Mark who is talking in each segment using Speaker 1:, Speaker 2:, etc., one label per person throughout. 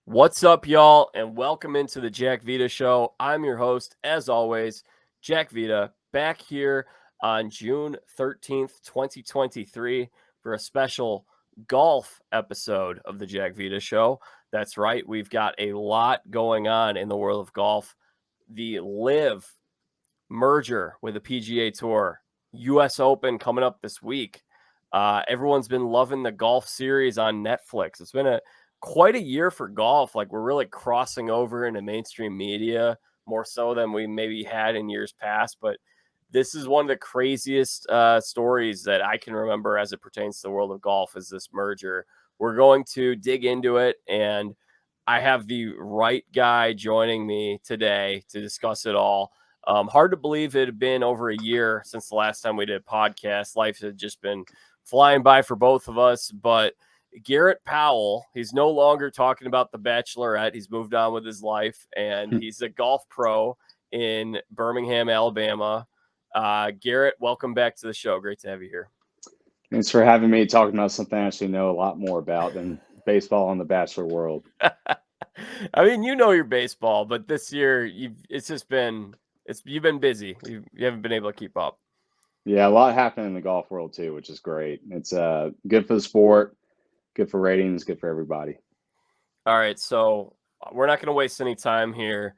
Speaker 1: What's up, y'all, and welcome into the Jack Vita Show. I'm your host, as always, Jack Vita, back here on June 13th, 2023, for a special golf episode of the Jack Vita Show. That's right, we've got a lot going on in the world of golf. The LIV merger with the PGA Tour, US Open coming up this week. Everyone's been loving the golf series on Netflix. It's been quite a year for golf. Like, we're really crossing over into mainstream media more so than we maybe had in years past. But this is one of the craziest stories that I can remember as it pertains to the world of golf, is this merger. We're going to dig into it, and I have the right guy joining me today to discuss it all. Hard to believe it had been over a year since the last time we did a podcast. Life had just been flying by for both of us, but Garrett Powell, he's no longer talking about the Bachelorette. He's moved on with his life, and he's a golf pro in Birmingham, Alabama. Garrett, welcome back to the show. Great to have you here.
Speaker 2: Thanks for having me talking about something I actually know a lot more about than baseball and the Bachelor world.
Speaker 1: I mean, you know your baseball, but this year you've been busy. You haven't been able to keep up.
Speaker 2: Yeah, a lot happening in the golf world too, which is great. It's good for the sport, good for ratings, good for everybody.
Speaker 1: All right, so we're not going to waste any time here.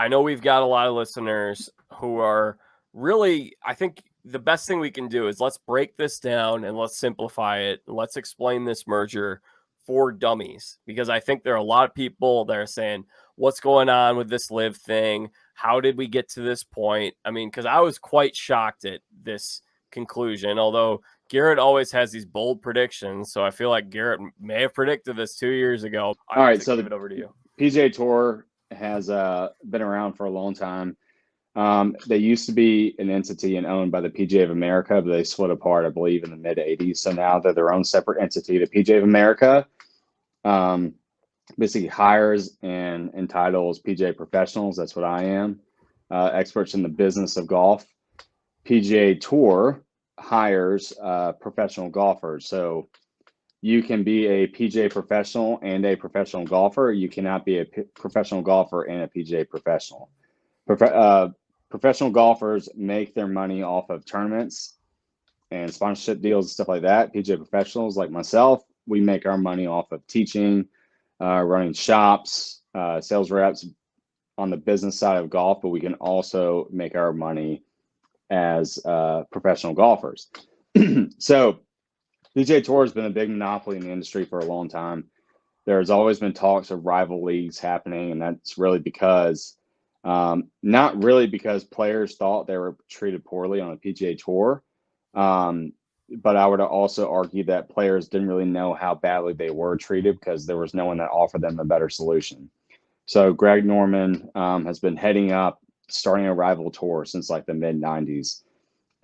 Speaker 1: I know we've got a lot of listeners who are really, I think the best thing we can do is let's break this down and let's simplify it. Let's explain this merger for dummies, because I think there are a lot of people that are saying, what's going on with this LIV thing? How did we get to this point? I mean, because I was quite shocked at this conclusion, although Garrett always has these bold predictions. So I feel like Garrett may have predicted this 2 years ago.
Speaker 2: All right, so
Speaker 1: give it over to you.
Speaker 2: PGA Tour has been around for a long time. They used to be an entity and owned by the PGA of America, but they split apart, I believe, in the mid 80s. So now they're their own separate entity. The PGA of America basically hires and entitles PGA professionals. That's what I am, experts in the business of golf. PGA Tour hires professional golfers. So you can be a PGA professional and a professional golfer. You cannot be a professional golfer and a PGA professional. Professional golfers make their money off of tournaments and sponsorship deals and stuff like that. PGA professionals like myself, we make our money off of teaching, running shops, sales reps on the business side of golf, but we can also make our money as professional golfers. So PGA Tour has been a big monopoly in the industry for a long time. There's always been talks of rival leagues happening, and that's really because not really because players thought they were treated poorly on the PGA Tour, but I would also argue that players didn't really know how badly they were treated because there was no one that offered them a better solution. So Greg Norman has been heading up, starting a rival tour since like the mid 90s.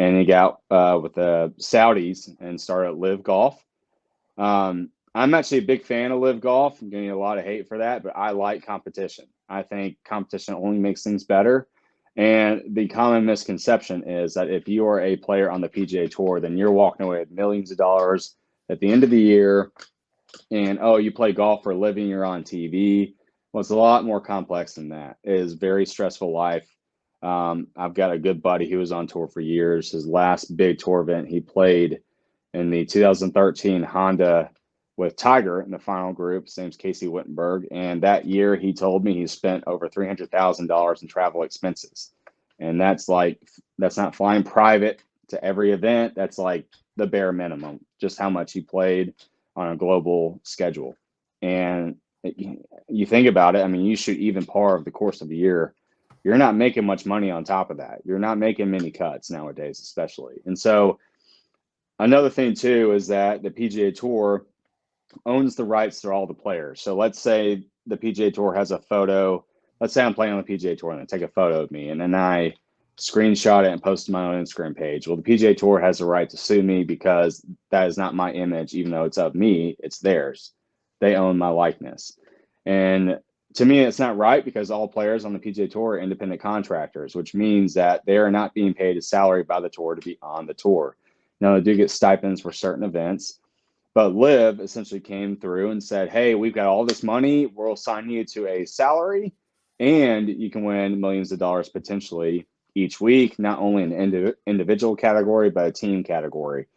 Speaker 2: And he got with the Saudis and started LIV Golf. I'm actually a big fan of LIV Golf. I'm getting a lot of hate for that, but I like competition. I think competition only makes things better. And the common misconception is that if you are a player on the PGA Tour, then you're walking away with millions of dollars at the end of the year. And, oh, you play golf for a living, you're on TV. Well, it's a lot more complex than that. It is a very stressful life. I've got a good buddy who was on tour for years. His last big tour event, he played in the 2013 Honda with Tiger in the final group. His name's Casey Wittenberg. And that year, he told me he spent over $300,000 in travel expenses. And that's not flying private to every event. That's like the bare minimum, just how much he played on a global schedule. And you think about it, I mean, you shoot even par over the course of a year. You're not making much money on top of that. You're not making many cuts nowadays, especially. And so another thing, too, is that the PGA Tour owns the rights to all the players. So let's say the PGA Tour has a photo. Let's say I'm playing on the PGA Tour and they take a photo of me, and then I screenshot it and post it to my own Instagram page. Well, the PGA Tour has the right to sue me because that is not my image, even though it's of me. It's theirs. They own my likeness. And to me, it's not right because all players on the PGA Tour are independent contractors, which means that they are not being paid a salary by the tour to be on the tour. Now, they do get stipends for certain events, But LIV essentially came through and said, hey, we've got all this money. We'll sign you to a salary, and you can win millions of dollars potentially each week, not only an individual category, but a team category.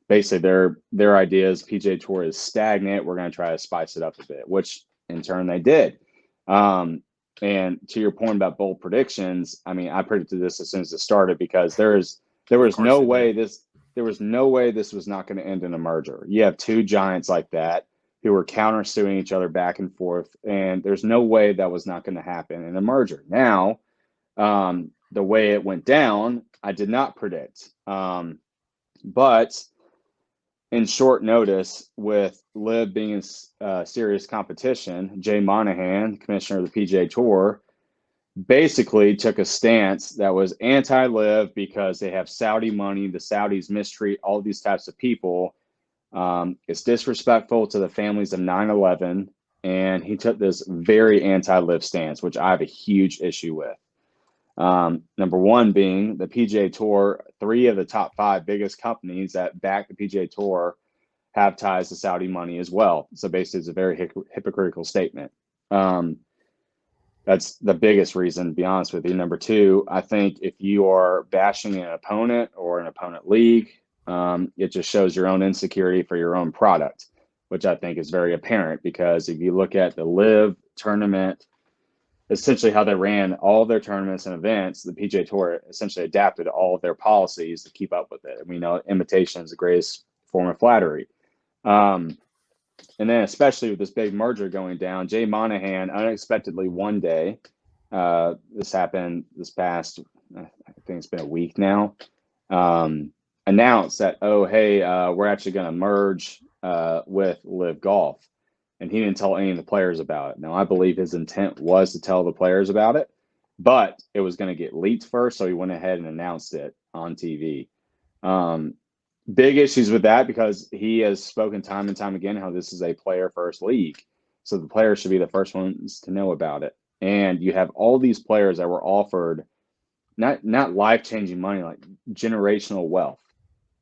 Speaker 2: Basically, their idea is PGA Tour is stagnant. We're going to try to spice it up a bit, which in turn they did. And to your point about bold predictions, I mean, I predicted this as soon as it started because there was no way this was not going to end in a merger. You have two giants like that who were countersuing each other back and forth, and there's no way that was not going to happen in a merger. Now, the way it went down, I did not predict. But in short notice, with LIV being in serious competition, Jay Monahan, commissioner of the PGA Tour, basically took a stance that was anti-LIV because they have Saudi money. The Saudis mistreat all these types of people. It's disrespectful to the families of 9/11, and he took this very anti-LIV stance, which I have a huge issue with. Number one being the PGA Tour, 3 of the top 5 biggest companies that back the PGA Tour have ties to Saudi money as well. So basically, it's a very hypocritical statement. That's the biggest reason, to be honest with you. Number 2, I think if you are bashing an opponent or an opponent league, it just shows your own insecurity for your own product, which I think is very apparent because if you look at the LIV tournament, essentially how they ran all their tournaments and events, the PGA Tour essentially adapted all of their policies to keep up with it. We know imitation is the greatest form of flattery. And then especially with this big merger going down, Jay Monahan unexpectedly one day, this happened this past, I think it's been a week now, announced that, oh, hey, we're actually going to merge with LIV Golf. And he didn't tell any of the players about it. Now, I believe his intent was to tell the players about it, but it was going to get leaked first, so he went ahead and announced it on TV. Big issues with that because he has spoken time and time again how this is a player-first league. So the players should be the first ones to know about it. And you have all these players that were offered not life-changing money, like generational wealth.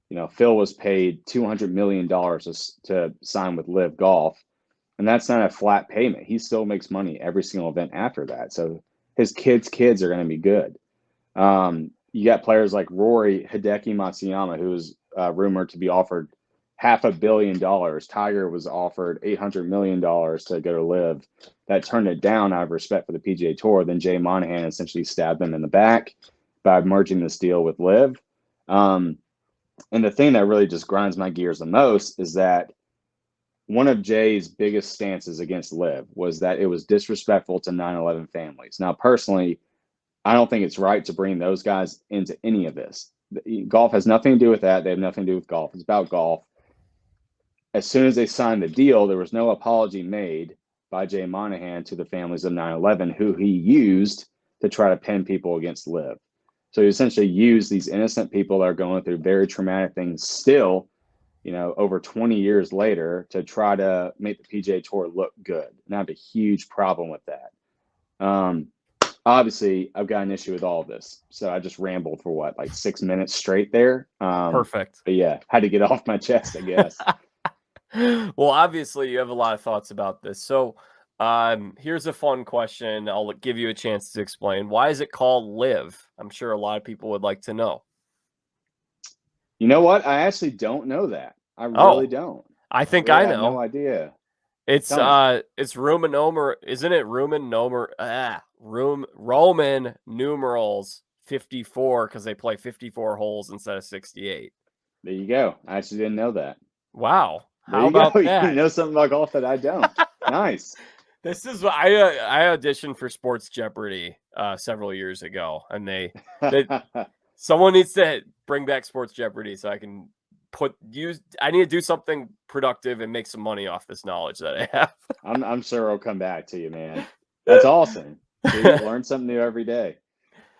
Speaker 2: You know, Phil was paid $200 million to sign with LIV Golf. And that's not a flat payment. He still makes money every single event after that. So his kids are going to be good. You got players like Rory Hideki Matsuyama, who is rumored to be offered $500 million. Tiger was offered $800 million to go to LIV. That turned it down out of respect for the PGA Tour. Then Jay Monahan essentially stabbed them in the back by merging this deal with LIV. And the thing that really just grinds my gears the most is that one of Jay's biggest stances against LIV was that it was disrespectful to 9/11 families. Now, personally, I don't think it's right to bring those guys into any of this. Golf has nothing to do with that. They have nothing to do with golf. It's about golf. As soon as they signed the deal, there was no apology made by Jay Monahan to the families of 9/11, who he used to try to pin people against LIV. So he essentially used these innocent people that are going through very traumatic things still, you know, over 20 years later to try to make the PGA Tour look good. And I have a huge problem with that. Obviously, I've got an issue with all of this. So I just rambled for what, like 6 minutes straight there.
Speaker 1: Perfect.
Speaker 2: But yeah, had to get off my chest, I guess.
Speaker 1: Well, obviously, you have a lot of thoughts about this. So here's a fun question. I'll give you a chance to explain. Why is it called LIV? I'm sure a lot of people would like to know.
Speaker 2: You know what? I actually don't know that. I really don't.
Speaker 1: I think I know.
Speaker 2: No idea.
Speaker 1: It's Roman numer, isn't it? Roman numerals 54 because they play 54 holes instead of 68.
Speaker 2: There you go. I actually didn't know that.
Speaker 1: Wow. How about that?
Speaker 2: You know something about golf that I don't. Nice.
Speaker 1: This is what I auditioned for Sports Jeopardy several years ago, and they someone needs to bring back Sports Jeopardy so I can I need to do something productive and make some money off this knowledge that I have.
Speaker 2: I'm sure I'll come back to you, man. That's awesome. You learn something new every day.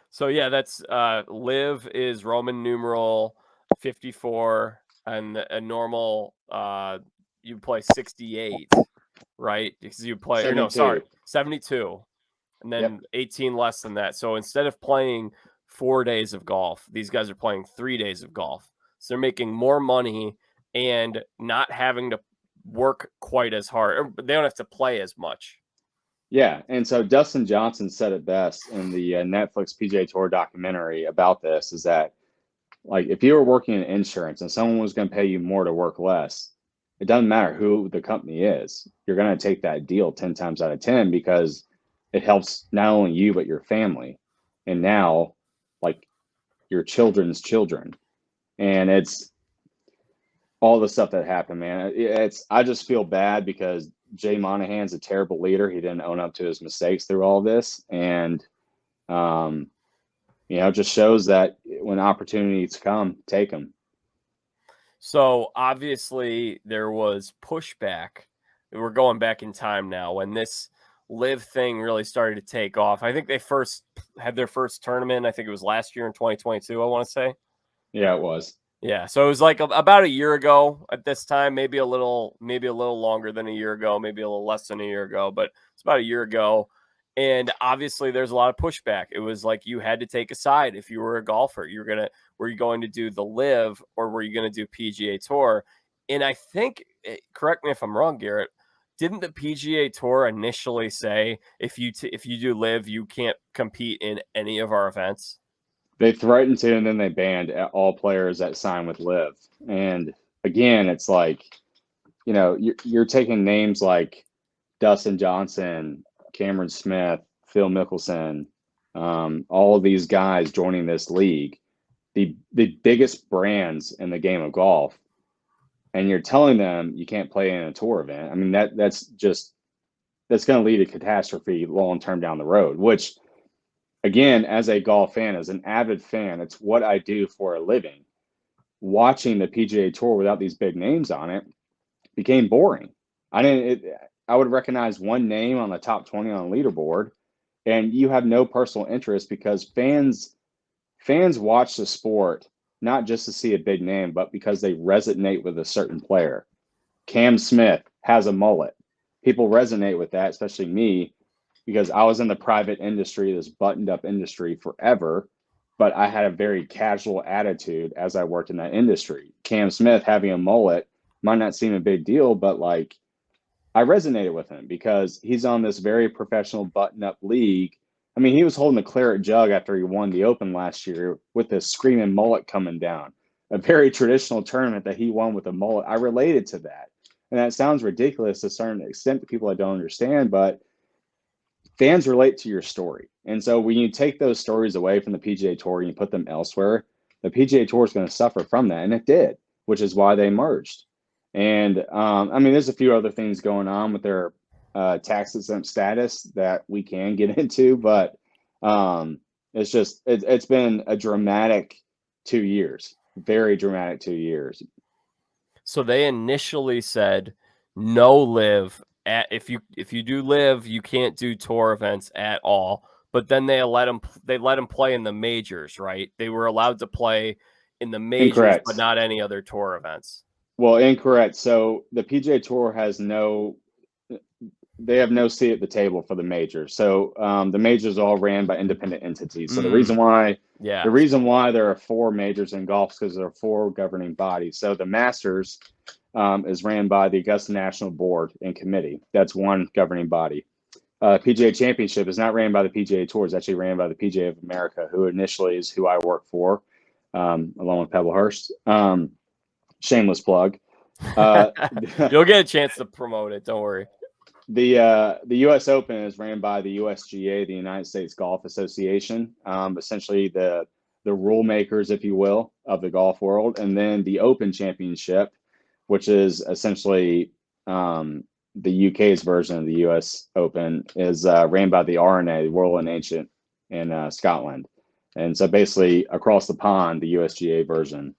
Speaker 1: So yeah, that's LIV is Roman numeral 54, and a normal you play 68, right? Because you play 72, and then 18 less than that. So instead of playing 4 days of golf, these guys are playing 3 days of golf. So they're making more money and not having to work quite as hard. They don't have to play as much.
Speaker 2: Yeah, and so Dustin Johnson said it best in the Netflix PGA Tour documentary about this, is that, like, if you were working in insurance and someone was going to pay you more to work less, it doesn't matter who the company is. You're going to take that deal 10 times out of 10 because it helps not only you, but your family. And now, like, your children's children. And it's all the stuff that happened, man. I just feel bad because Jay Monahan's a terrible leader. He didn't own up to his mistakes through all this. And, it just shows that when opportunities come, take them.
Speaker 1: So obviously there was pushback. We're going back in time now when this LIV thing really started to take off. I think they first had their first tournament. I think it was last year in 2022, I want to say.
Speaker 2: Yeah, it was.
Speaker 1: Yeah, so it was like about a year ago at this time, maybe a little longer than a year ago, maybe a little less than a year ago, but it's about a year ago. And obviously there's a lot of pushback. It was like you had to take a side if you were a golfer. Were you going to do the LIV or were you going to do PGA Tour? And I think, correct me if I'm wrong, Garrett, didn't the PGA Tour initially say if you do LIV, you can't compete in any of our events?
Speaker 2: They threatened to, and then they banned all players that sign with LIV. And again, it's like, you're taking names like Dustin Johnson, Cameron Smith, Phil Mickelson, all of these guys joining this league, the biggest brands in the game of golf, and you're telling them you can't play in a tour event. I mean, that's going to lead to catastrophe long term down the road, which, again, as a golf fan, as an avid fan, it's what I do for a living. Watching the PGA Tour without these big names on it became boring. I would recognize one name on the top 20 on the leaderboard, and you have no personal interest because fans watch the sport not just to see a big name, but because they resonate with a certain player. Cam Smith has a mullet. People resonate with that, especially me, because I was in the private industry, this buttoned up industry forever, but I had a very casual attitude as I worked in that industry. Cam Smith having a mullet might not seem a big deal, but like, I resonated with him because he's on this very professional button up league. I mean, he was holding the claret jug after he won the Open last year with this screaming mullet coming down, a very traditional tournament that he won with a mullet. I related to that. And that sounds ridiculous to a certain extent to people that don't understand, but fans relate to your story. And so when you take those stories away from the PGA Tour and you put them elsewhere, the PGA Tour is going to suffer from that. And it did, which is why they merged. And I mean, there's a few other things going on with their tax exempt status that we can get into, but it's been a dramatic 2 years, very dramatic 2 years.
Speaker 1: So they initially said no LIV. If you do LIV, you can't do tour events at all. But then they let them play in the majors, right? They were allowed to play in the majors,
Speaker 2: Incorrect.
Speaker 1: but not any other tour events.
Speaker 2: Well, incorrect. So the PGA Tour they have no seat at the table for the majors. So the majors are all ran by independent entities. So the reason why there are 4 majors in golf is because there are 4 governing bodies. So the Masters is ran by the Augusta National Board and Committee. That's one governing body. PGA Championship is not ran by the PGA Tour. It's actually ran by the PGA of America, who initially is who I work for, along with Pebblehurst. Shameless plug.
Speaker 1: You'll get a chance to promote it. Don't worry.
Speaker 2: The U.S. Open is ran by the USGA, the United States Golf Association, essentially the rule makers, if you will, of the golf world. And then the Open Championship, which is essentially the UK's version of the U.S. Open, is ran by the R&A, Royal and Ancient, in Scotland. And so basically across the pond, the USGA version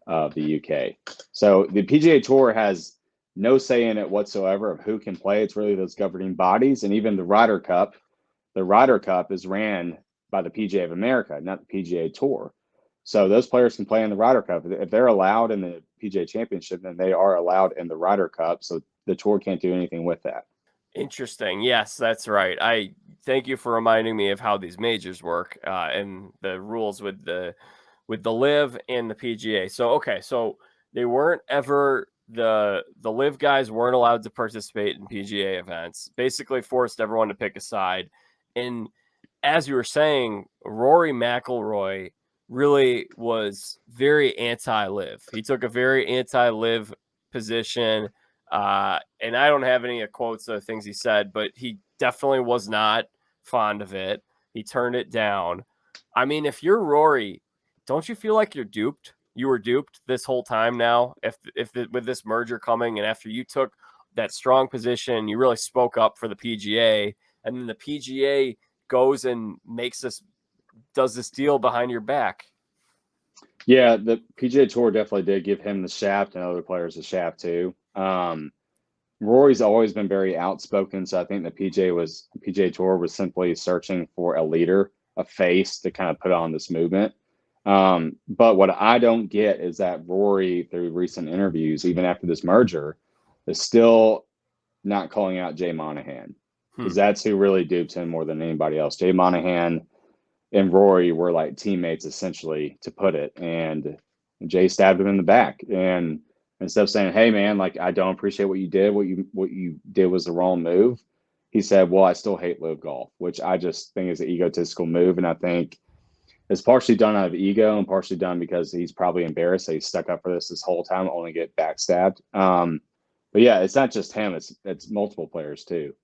Speaker 2: of the UK. So the PGA Tour has no say in it whatsoever of who can play. It's really those governing bodies. And even the Ryder Cup is ran by the PGA of America, not the PGA Tour. So those players can play in the Ryder Cup. If they're allowed in the PGA Championship, then they are allowed in the Ryder Cup. So the Tour can't do anything with that.
Speaker 1: Interesting. Yes, that's right. I thank you for reminding me of how these majors work and the rules with the LIV and the PGA. So, okay. So they weren't ever the LIV guys weren't allowed to participate in PGA events. Basically forced everyone to pick a side. And as you were saying, Rory McIlroy really was very anti-LIV. He took a very anti-LIV position. And I don't have any quotes of things he said, but he definitely was not fond of it. He turned it down. I mean, if you're Rory, don't you feel like you're duped? You were duped this whole time now. With this merger coming, and after you took that strong position, you really spoke up for the PGA, and then the PGA goes and does this deal behind your back.
Speaker 2: Yeah, the PGA Tour definitely did give him the shaft and other players the shaft too. Rory's always been very outspoken, so I think the PGA Tour was simply searching for a leader, a face to kind of put on this movement. But what I don't get is that Rory, through recent interviews, even after this merger, is still not calling out Jay Monahan, because that's who really duped him more than anybody else. Jay Monahan and Rory were like teammates, essentially, to put it. And Jay stabbed him in the back. And instead of saying, "Hey, man, like, I don't appreciate what you did. What you did was the wrong move," he said, "Well, I still hate LIV Golf," which I just think is an egotistical move. And I think it's partially done out of ego and partially done because he's probably embarrassed that he stuck up for this whole time, only get backstabbed. But yeah, it's not just him; it's multiple players too.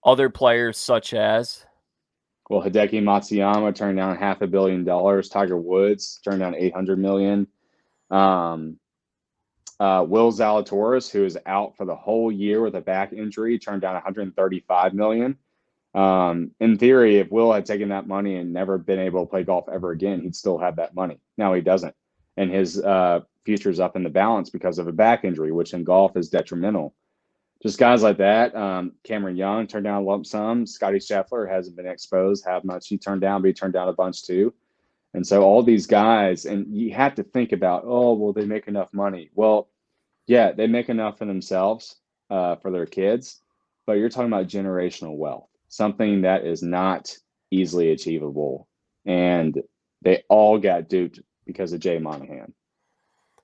Speaker 1: Other players such as,
Speaker 2: well, Hideki Matsuyama turned down $500 million. Tiger Woods turned down $800 million. Will Zalatoris, who is out for the whole year with a back injury, turned down $135 million. In theory, if Will had taken that money and never been able to play golf ever again, he'd still have that money. Now he doesn't. And his future's up in the balance because of a back injury, which in golf is detrimental. Just guys like that. Cameron Young turned down a lump sum. Scotty Scheffler hasn't been exposed how much he turned down, but he turned down a bunch too. And so all these guys, and you have to think about, oh, will they make enough money? Well, yeah, they make enough for themselves, for their kids, but you're talking about generational wealth, something that is not easily achievable. And they all got duped because of Jay Monahan.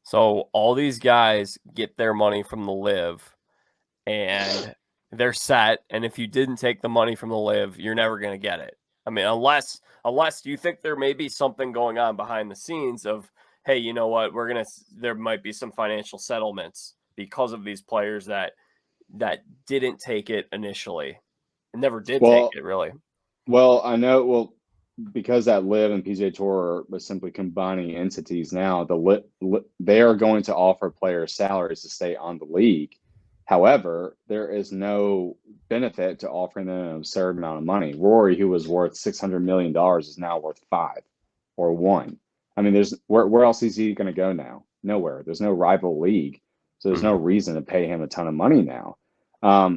Speaker 1: So all these guys get their money from the LIV, and they're set. And if you didn't take the money from the LIV, you're never going to get it. I mean, unless do you think there may be something going on behind the scenes of, hey, you know what, there might be some financial settlements because of these players that didn't take it initially and never did take it really.
Speaker 2: Well, I know. Well, because that LIV and PGA Tour are simply combining entities now, they are going to offer players salaries to stay on the league. However, there is no benefit to offering them an absurd amount of money. Rory, who was worth $600 million, is now worth $5 or $1 million. I mean, where else is he going to go now? Nowhere. There's no rival league, so there's no reason to pay him a ton of money now.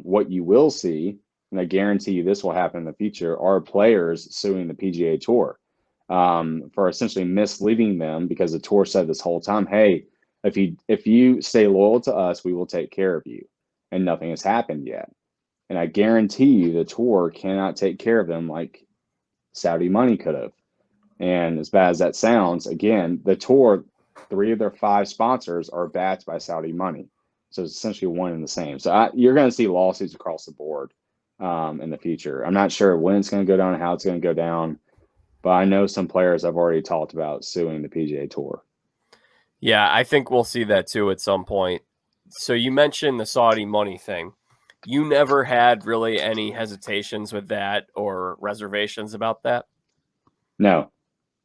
Speaker 2: What you will see, and I guarantee you this will happen in the future, are players suing the PGA Tour for essentially misleading them, because the tour said this whole time, "Hey, if you stay loyal to us, we will take care of you." And nothing has happened yet. And I guarantee you the tour cannot take care of them like Saudi money could have. And as bad as that sounds, again, the tour, 3 of their 5 sponsors are backed by Saudi money. So it's essentially one and the same. So you're going to see lawsuits across the board in the future. I'm not sure when it's going to go down and how it's going to go down, but I know some players I've already talked about suing the PGA Tour.
Speaker 1: Yeah, I think we'll see that too at some point. So you mentioned the Saudi money thing. You never had really any hesitations with that or reservations about that?
Speaker 2: No,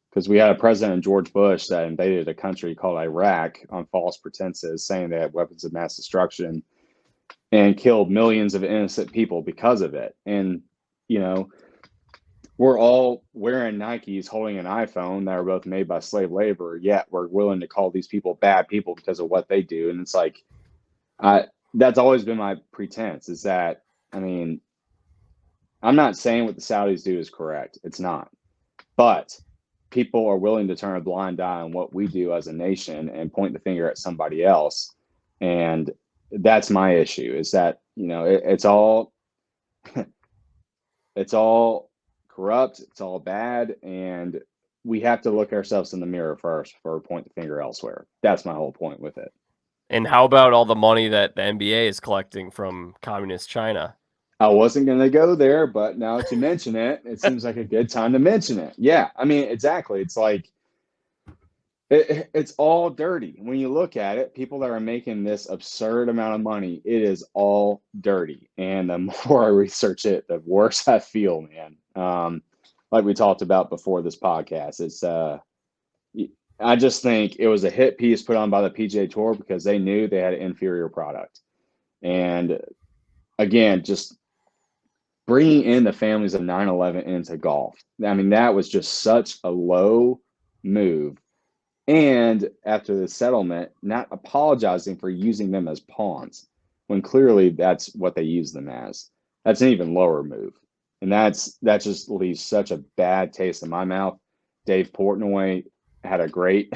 Speaker 2: because we had a president, George Bush, that invaded a country called Iraq on false pretenses, saying they had weapons of mass destruction and killed millions of innocent people because of it. And, you know, we're all wearing Nikes, holding an iPhone that are both made by slave labor, yet we're willing to call these people bad people because of what they do. And it's like, that's always been my pretense, is that, I mean, I'm not saying what the Saudis do is correct. It's not. But people are willing to turn a blind eye on what we do as a nation and point the finger at somebody else. And that's my issue, is that, you know, it's all it's all corrupt, it's all bad, and we have to look ourselves in the mirror first before we point the finger elsewhere. That's my whole point with it.
Speaker 1: And how about all the money that the NBA is collecting from communist China?
Speaker 2: I wasn't going to go there, but now that you mention it, it seems like a good time to mention it. Yeah, I mean, exactly. It's like it's all dirty. When you look at it, people that are making this absurd amount of money, it is all dirty. And the more I research it, the worse I feel, man. Like we talked about before this podcast, I just think it was a hit piece put on by the PGA Tour because they knew they had an inferior product. And again, just bringing in the families of 9/11 into golf. I mean, that was just such a low move. And after the settlement, not apologizing for using them as pawns when clearly that's what they use them as. That's an even lower move. And that just leaves such a bad taste in my mouth. Dave Portnoy had a great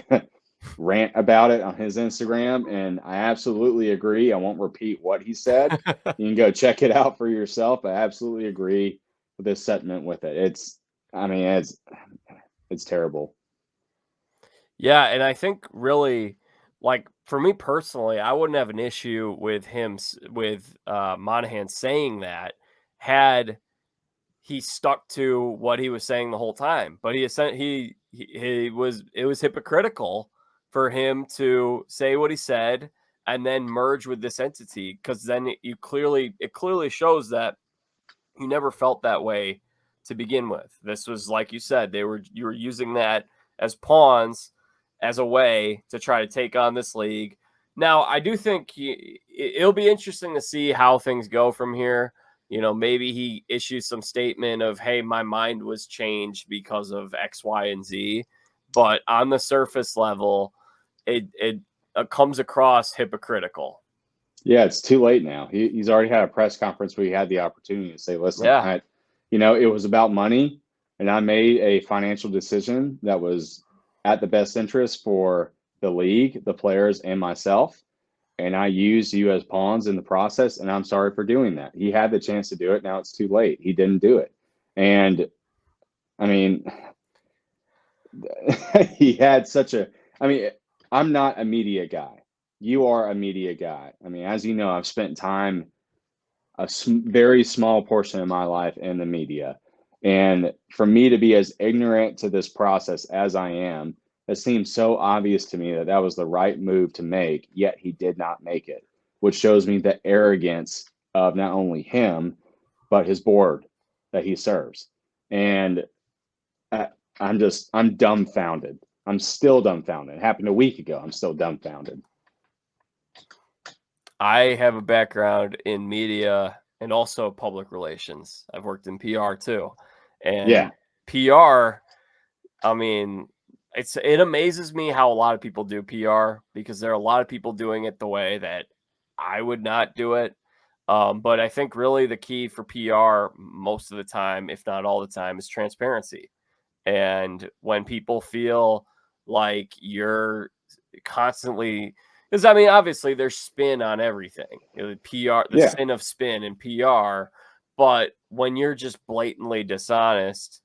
Speaker 2: rant about it on his Instagram, and I absolutely agree. I won't repeat what he said. You can go check it out for yourself. I absolutely agree with this sentiment with it. It's terrible.
Speaker 1: Yeah, and I think really, like for me personally, I wouldn't have an issue with Monahan saying that had he stuck to what he was saying the whole time. But it was hypocritical for him to say what he said and then merge with this entity, because then it clearly shows that you never felt that way to begin with. This was, like you said, you were using that as pawns, as a way to try to take on this league. Now, I do think it'll be interesting to see how things go from here. You know, maybe he issues some statement of, hey, my mind was changed because of X, Y, and Z. But on the surface level, it comes across hypocritical.
Speaker 2: Yeah, it's too late now. He's already had a press conference where he had the opportunity to say, listen,
Speaker 1: Yeah.
Speaker 2: it was about money, and I made a financial decision that was at the best interest for the league, the players, and myself. And I used you as pawns in the process, and I'm sorry for doing that. He had the chance to do it. Now it's too late. He didn't do it. And I mean, he had I'm not a media guy. You are a media guy. I mean, as you know, I've spent time, very small portion of my life in the media. And for me to be as ignorant to this process as I am, it seems so obvious to me that that was the right move to make, yet he did not make it, which shows me the arrogance of not only him, but his board that he serves. And I'm dumbfounded. I'm still dumbfounded. It happened a week ago. I'm still dumbfounded.
Speaker 1: I have a background in media and also public relations. I've worked in PR too. And
Speaker 2: Yeah.
Speaker 1: PR, I mean, it amazes me how a lot of people do PR, because there are a lot of people doing it the way that I would not do it. But I think really the key for PR most of the time, if not all the time, is transparency. And when people feel like you're constantly, because I mean, obviously there's spin on everything, the PR, the
Speaker 2: Yeah.
Speaker 1: sin of spin and PR. But when you're just blatantly dishonest,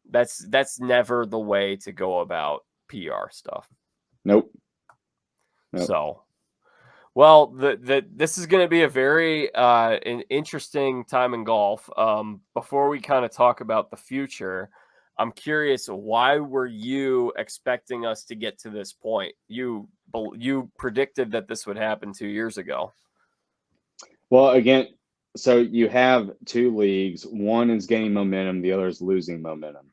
Speaker 1: that's never the way to go about PR stuff.
Speaker 2: Nope.
Speaker 1: So, well, this is going to be a very an interesting time in golf. Before we kind of talk about the future, I'm curious, why were you expecting us to get to this point? You predicted that this would happen 2 years ago.
Speaker 2: Well, again, so you have two leagues. One is gaining momentum, the other is losing momentum.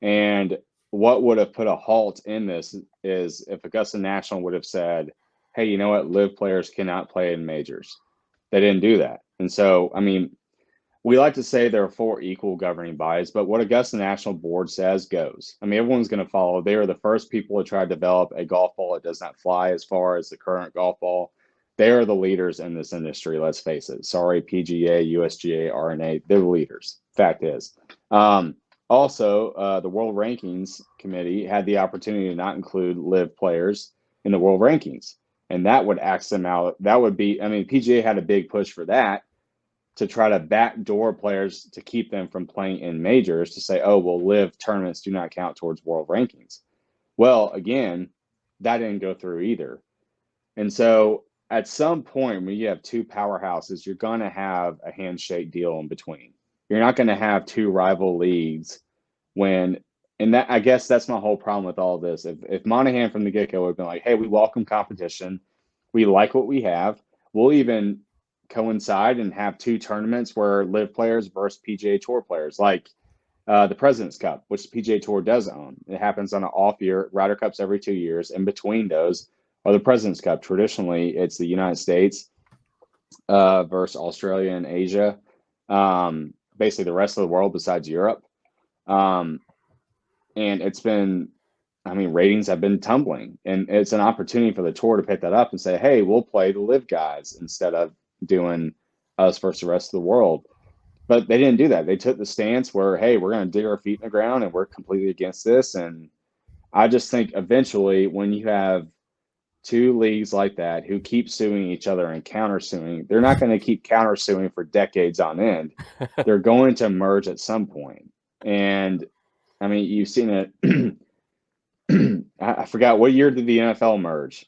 Speaker 2: And what would have put a halt in this is if Augusta National would have said, hey, you know what? LIV players cannot play in majors. They didn't do that. And so, I mean, we like to say there are 4 equal governing bodies, but what Augusta National Board says goes. I mean, everyone's going to follow. They are the first people to try to develop a golf ball that does not fly as far as the current golf ball. They are the leaders in this industry, let's face it. Sorry, PGA, USGA, RNA, they're the leaders. Fact is. Also, the World Rankings Committee had the opportunity to not include LIV players in the World Rankings, and that would axe them out. That would be, I mean, PGA had a big push for that. to try to backdoor players to keep them from playing in majors to say, oh, well, LIV tournaments do not count towards world rankings. Well, again, that didn't go through either. And so at some point when you have two powerhouses, you're going to have a handshake deal in between. You're not going to have two rival leagues when, and that, I guess that's my whole problem with all this. If Monahan from the get-go would have been like, hey, we welcome competition. We like what we have. We'll even coincide and have two tournaments where LIV players versus PGA Tour players, like the President's Cup, which the PGA Tour does own. It happens on an off year. Ryder Cups every 2 years. In between those are the President's Cup. Traditionally, it's the United States versus Australia and Asia, basically the rest of the world besides Europe. And it's been, I mean, ratings have been tumbling, and it's an opportunity for the tour to pick that up and say, hey, we'll play the LIV guys instead of doing us versus the rest of the world. But they didn't do that. They took the stance where, hey, we're going to dig our feet in the ground and we're completely against this. And I just think eventually when you have two leagues like that who keep suing each other and countersuing, they're not going to keep countersuing for decades on end. They're going to merge at some point. And I mean, you've seen it. I forgot, what year did the NFL merge?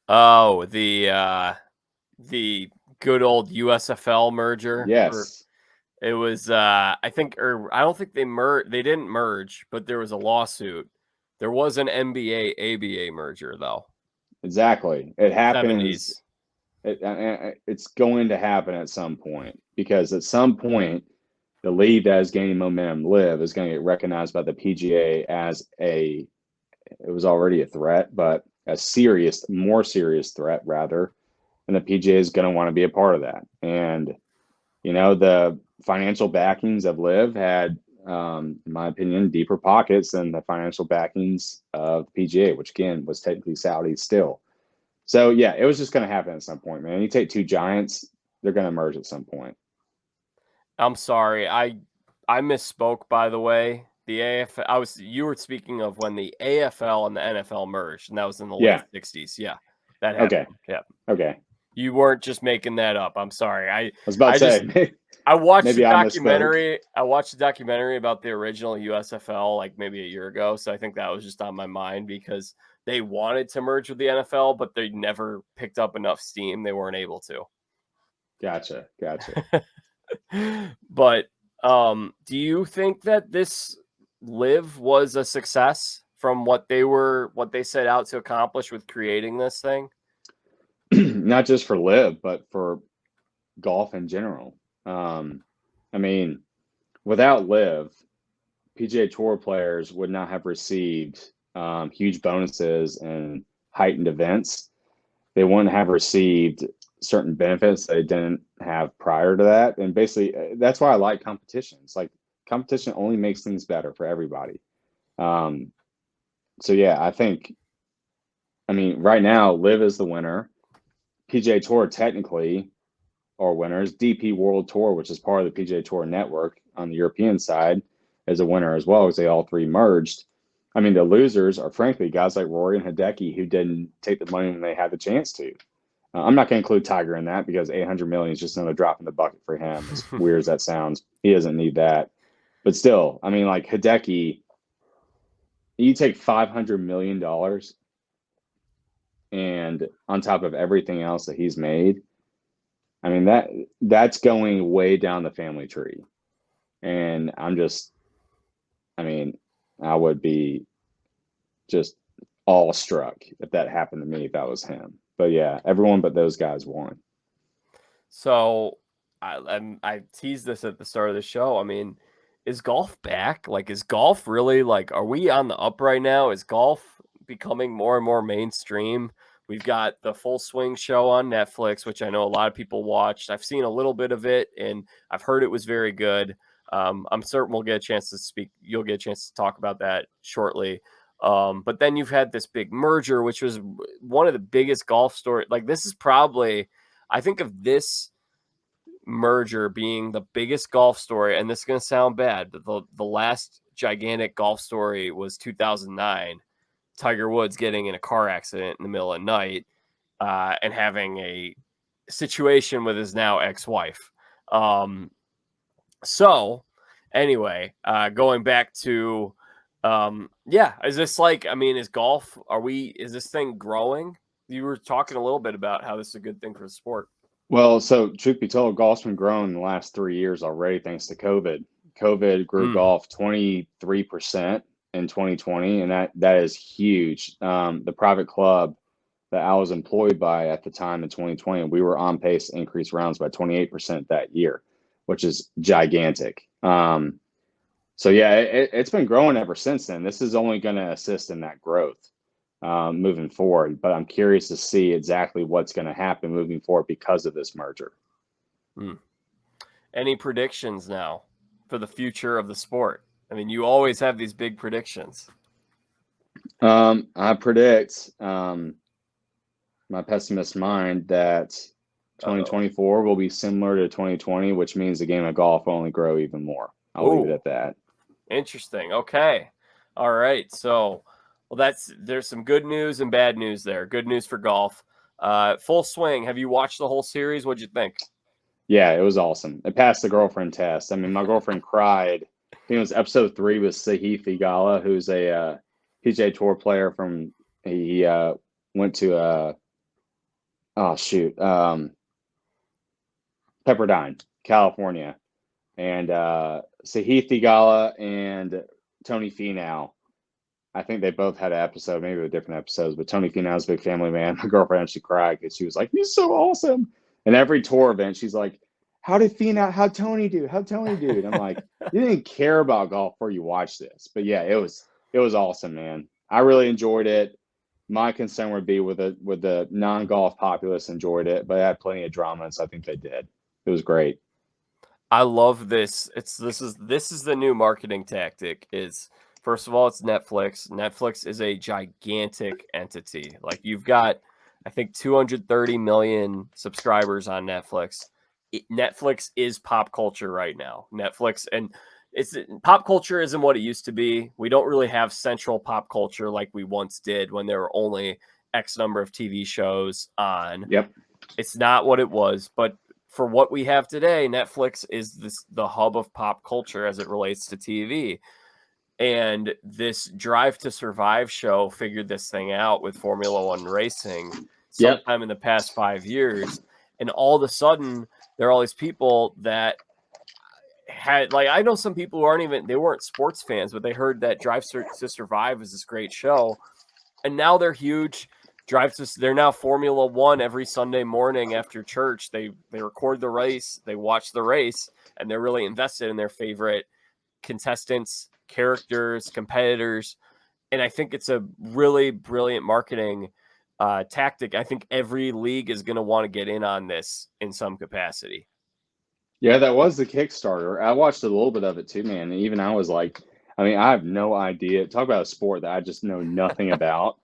Speaker 1: Oh, the good old USFL merger.
Speaker 2: Yes.
Speaker 1: It was I think, or I don't think they didn't merge, but there was a lawsuit. There was an NBA ABA merger though.
Speaker 2: Exactly. It happens.
Speaker 1: 70s.
Speaker 2: It's going to happen at some point, because at some point the league that is gaining momentum, LIV, is going to get recognized by the PGA as it was already a threat, but a more serious threat rather. And the PGA is going to want to be a part of that. And, you know, the financial backings of LIV had, in my opinion, deeper pockets than the financial backings of the PGA, which again was technically Saudi still. So yeah, it was just going to happen at some point, man. You take two giants, they're going to merge at some point.
Speaker 1: I'm sorry. I misspoke, by the way. The AFL, you were speaking of when the AFL and the NFL merged, and that was in the late 60s. Yeah. That happened.
Speaker 2: Okay.
Speaker 1: Yeah.
Speaker 2: Okay.
Speaker 1: You weren't just making that up. I'm sorry.
Speaker 2: I was about to say,
Speaker 1: I watched the
Speaker 2: I
Speaker 1: documentary. I watched the documentary about the original USFL like maybe a year ago. So I think that was just on my mind because they wanted to merge with the NFL, but they never picked up enough steam. They weren't able to.
Speaker 2: Gotcha.
Speaker 1: But do you think that this LIV was a success from what they set out to accomplish with creating this thing?
Speaker 2: Not just for LIV, but for golf in general. I mean, without LIV, PGA Tour players would not have received huge bonuses and heightened events. They wouldn't have received certain benefits they didn't have prior to that. And basically, that's why I like competition. It's like competition only makes things better for everybody. So yeah, I mean, right now, LIV is the winner. PGA Tour technically are winners. DP World Tour, which is part of the PGA Tour network on the European side, is a winner as well, because they all three merged. I mean, the losers are frankly guys like Rory and Hideki, who didn't take the money when they had the chance to. I'm not going to include Tiger in that because $800 million is just another drop in the bucket for him. As weird as that sounds, he doesn't need that. But still, I mean, like Hideki, you take $500 million and on top of everything else that he's made, I mean, that's going way down the family tree. And I would be just awestruck if that happened to me, if that was him. But yeah, everyone but those guys won.
Speaker 1: So I teased this at the start of the show. I mean, is golf back? Like, is golf really are we on the up right now? Is golf becoming more and more mainstream? We've got the Full Swing show on Netflix, which I know a lot of people watched. I've seen a little bit of it, and I've heard it was very good. I'm certain we'll get a chance to speak. You'll get a chance to talk about that shortly. But then you've had this big merger, which was one of the biggest golf stories. Like, this is probably, I think of this merger being the biggest golf story, and this is going to sound bad, but the last gigantic golf story was 2009. Tiger Woods getting in a car accident in the middle of the night and having a situation with his now ex-wife. So anyway, going back to, is this like, I mean, is golf, is this thing growing? You were talking a little bit about how this is a good thing for the sport.
Speaker 2: Well, so truth be told, golf's been growing in the last 3 years already, thanks to COVID. COVID grew golf 23% in 2020, and that is huge. The private club that I was employed by at the time in 2020, we were on pace to increase rounds by 28% that year, which is gigantic. So yeah, it's been growing ever since then. This is only going to assist in that growth moving forward. But I'm curious to see exactly what's going to happen moving forward because of this merger.
Speaker 1: Any predictions now for the future of the sport? I mean, you always have these big predictions.
Speaker 2: I predict my pessimist mind that 2024 will be similar to 2020, which means the game of golf will only grow even more. I'll leave it at that.
Speaker 1: Interesting. Okay. All right. So, well, there's some good news and bad news there. Good news for golf. Full swing. Have you watched the whole series? What'd you think?
Speaker 2: Yeah, it was awesome. It passed the girlfriend test. I mean, my girlfriend cried. I think it was episode 3 with Sahith Theegala, who's a PGA Tour player he went to Pepperdine, California. And Sahith Theegala and Tony Finau, I think they both had an episode, maybe with different episodes, but Tony Finau's a big family man. My girlfriend actually cried because she was like, he's so awesome. And every tour event, she's like, how'd Tony do? How'd Tony do? And I'm like, you didn't care about golf before you watched this. But yeah, it was awesome, man. I really enjoyed it. My concern would be with the non-golf populace enjoyed it, but it had plenty of drama, and so I think they did. It was great.
Speaker 1: I love this. This is the new marketing tactic. First of all, it's Netflix. Netflix is a gigantic entity. Like, you've got, I think, 230 million subscribers on Netflix. Netflix is pop culture right now. Netflix, and pop culture isn't what it used to be. We don't really have central pop culture like we once did when there were only X number of TV shows on.
Speaker 2: Yep.
Speaker 1: It's not what it was, but for what we have today, Netflix is the hub of pop culture as it relates to TV. And this Drive to Survive show figured this thing out with Formula One racing sometime in the past 5 years. And all of a sudden, there are all these people that had, like, I know some people who they weren't sports fans, but they heard that Drive to Survive is this great show. And now they're huge. They're now Formula One every Sunday morning after church. They record the race, they watch the race, and they're really invested in their favorite contestants, characters, competitors. And I think it's a really brilliant marketing tactic. I think every league is going to want to get in on this in some capacity.
Speaker 2: Yeah, that was the Kickstarter. I watched a little bit of it too, man. And even I was like, I mean, I have no idea. Talk about a sport that I just know nothing about.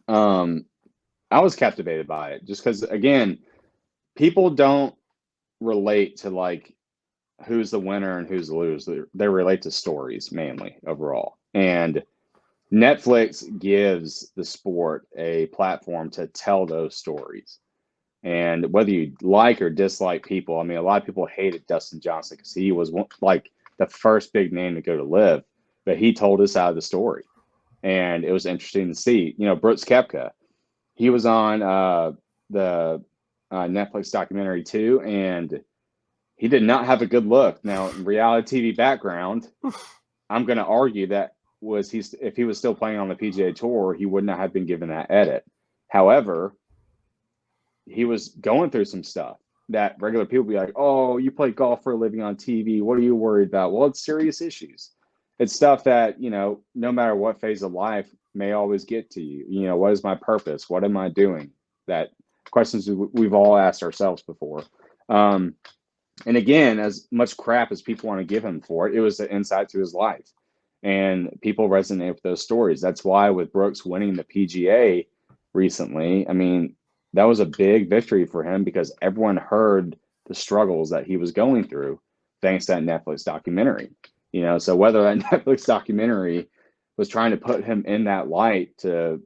Speaker 2: I was captivated by it just because, again, people don't relate to like who's the winner and who's the loser. They relate to stories mainly overall. And Netflix gives the sport a platform to tell those stories. And whether you like or dislike people, I mean, a lot of people hated Dustin Johnson because he was like the first big name to go to LIV, but he told us out of the story. And it was interesting to see. You know, Brooks Koepka, he was on the Netflix documentary too, and he did not have a good look. Now, in reality TV background, I'm going to argue that if he was still playing on the PGA Tour, he would not have been given that edit. However, he was going through some stuff that regular people be like, oh, you play golf for a living on TV. What are you worried about? Well, it's serious issues. It's stuff that, you know, no matter what phase of life may always get to you. You know, what is my purpose? What am I doing? That questions we've all asked ourselves before. And again, as much crap as people want to give him for it, it was the insight to his life. And people resonate with those stories. That's why with Brooks winning the PGA recently, I mean, that was a big victory for him because everyone heard the struggles that he was going through thanks to that Netflix documentary. You know, so whether that Netflix documentary was trying to put him in that light to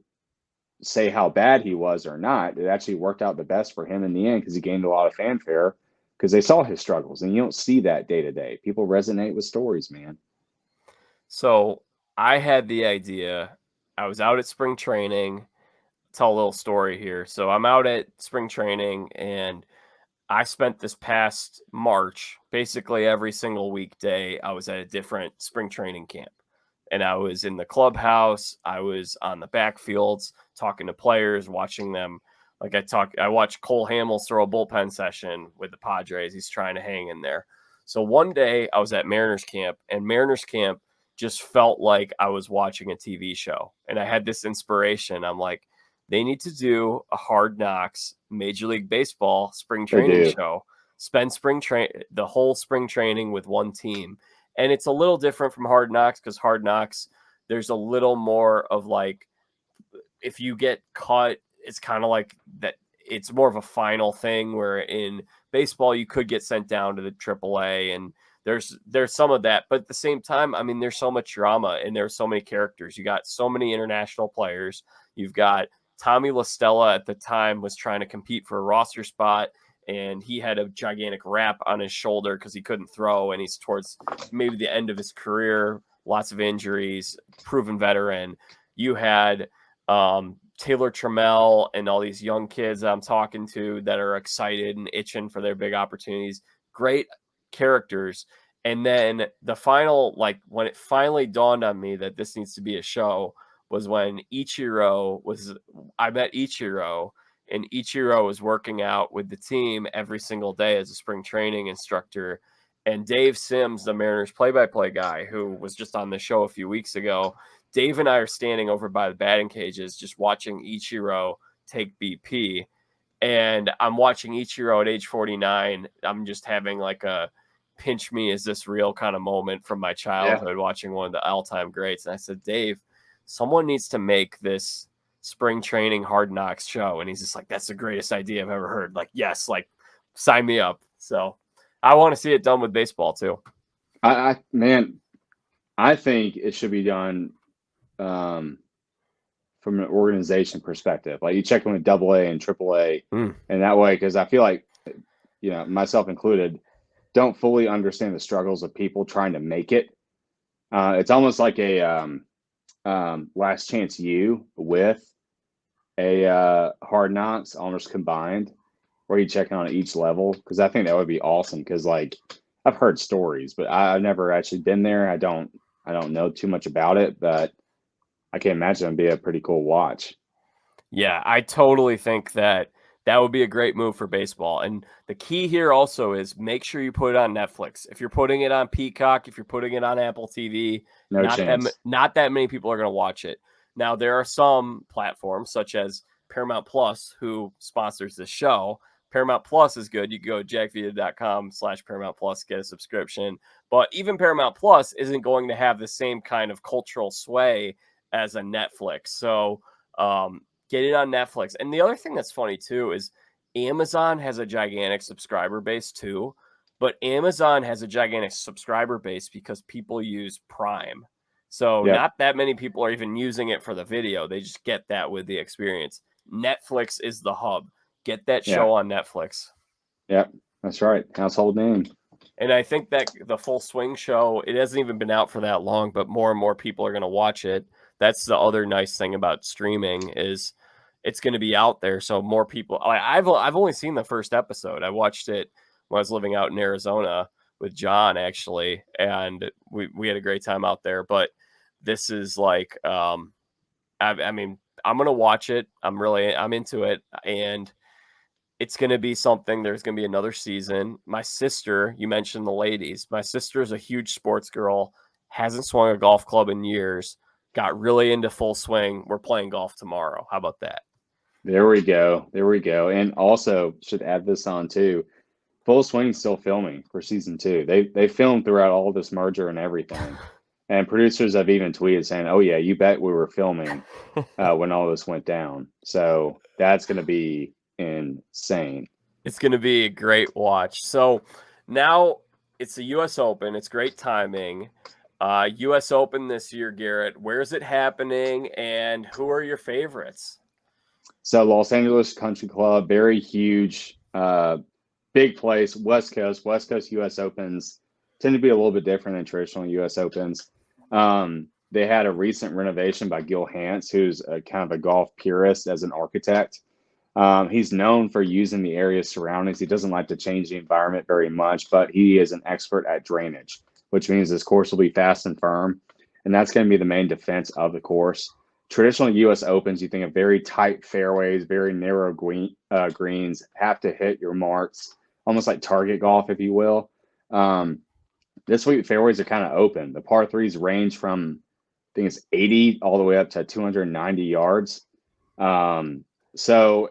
Speaker 2: say how bad he was or not, it actually worked out the best for him in the end because he gained a lot of fanfare because they saw his struggles, and you don't see that day to day. People resonate with stories, man.
Speaker 1: So I had the idea. I was out at spring training. Tell a little story here. So I'm out at spring training, and I spent this past March basically every single weekday. I was at a different spring training camp, and I was in the clubhouse. I was on the backfields talking to players, watching them. I watched Cole Hamels throw a bullpen session with the Padres. He's trying to hang in there. So one day I was at Mariners camp, and Mariners camp just felt like I was watching a TV show. And I had this inspiration. I'm like, they need to do a Hard Knocks Major League Baseball spring
Speaker 2: They
Speaker 1: training
Speaker 2: do.
Speaker 1: show. Spend the whole spring training with one team. And it's a little different from Hard Knocks because Hard Knocks, there's a little more of like, if you get cut, it's kind of like that. It's more of a final thing, where in baseball you could get sent down to the AAA, and there's some of that. But at the same time, I mean, there's so much drama and there's so many characters. You got so many international players. You've got Tommy La Stella at the time was trying to compete for a roster spot, and he had a gigantic wrap on his shoulder because he couldn't throw, and he's towards maybe the end of his career, lots of injuries, proven veteran. You had Taylor Trammell and all these young kids that I'm talking to that are excited and itching for their big opportunities. Great characters. And then the final, like when it finally dawned on me that this needs to be a show, was when I met Ichiro, and Ichiro was working out with the team every single day as a spring training instructor. And Dave Sims, the Mariners play-by-play guy who was just on the show a few weeks ago, Dave and I are standing over by the batting cages just watching Ichiro take BP. And I'm watching Ichiro at age 49. I'm just having like a pinch me, is this real kind of moment from my childhood, watching one of the all-time greats. And I said, Dave, someone needs to make this spring training Hard Knocks show. And he's just like, that's the greatest idea I've ever heard. Like, yes, like sign me up. So I want to see it done with baseball too.
Speaker 2: Man, I think it should be done from an organization perspective. Like you check in with AA and AAA, and that way, because I feel like, myself included, don't fully understand the struggles of people trying to make it. It's almost like a Last Chance U with a Hard Knocks almost combined, where you check in on each level, because I think that would be awesome. Because like I've heard stories, but I've never actually been there. I don't know too much about it, but I can imagine it'd be a pretty cool watch.
Speaker 1: Yeah, I totally think that would be a great move for baseball. And the key here also is make sure you put it on Netflix. If you're putting it on Peacock, if you're putting it on Apple TV,
Speaker 2: No chance.
Speaker 1: Not that many people are going to watch it. Now, there are some platforms such as Paramount Plus, who sponsors this show. Paramount Plus is good. You can go to jackvita.com/Paramount Plus, get a subscription. But even Paramount Plus isn't going to have the same kind of cultural sway as a Netflix. So get it on Netflix. And the other thing that's funny too is Amazon has a gigantic subscriber base too. But Amazon has a gigantic subscriber base because people use Prime. So not that many people are even using it for the video. They just get that with the experience. Netflix is the hub. Get that show on Netflix.
Speaker 2: Yep, that's right. Household name.
Speaker 1: And I think that the Full Swing show, it hasn't even been out for that long, but more and more people are going to watch it. That's the other nice thing about streaming is it's going to be out there. So more people, I've only seen the first episode. I watched it when I was living out in Arizona with John, actually. And we had a great time out there, but this is like, I mean, I'm going to watch it. I'm into it. And it's going to be something. There's going to be another season. My sister, you mentioned the ladies. My sister is a huge sports girl, hasn't swung a golf club in years, got really into Full Swing. We're playing golf tomorrow. How about that?
Speaker 2: There we go. And also should add this on too. Full Swing's still filming for season 2. They filmed throughout all this merger and everything. And producers have even tweeted saying, "Oh yeah, you bet we were filming when all this went down." So that's going to be insane.
Speaker 1: It's going to be a great watch. So now it's the U.S. Open. It's great timing. U.S. Open this year, Garrett. Where is it happening, and who are your favorites?
Speaker 2: So Los Angeles Country Club, very huge big place, West Coast. West Coast U.S. Opens tend to be a little bit different than traditional U.S. Opens. They had a recent renovation by Gil Hance, who's a kind of a golf purist as an architect. He's known for using the area's surroundings. He doesn't like to change the environment very much, but he is an expert at drainage, which means this course will be fast and firm. And that's going to be the main defense of the course. Traditional U.S. Opens, you think of very tight fairways, very narrow greens, have to hit your marks, almost like target golf, if you will. This week, fairways are kind of open. The par threes range from, I think it's 80 all the way up to 290 yards. So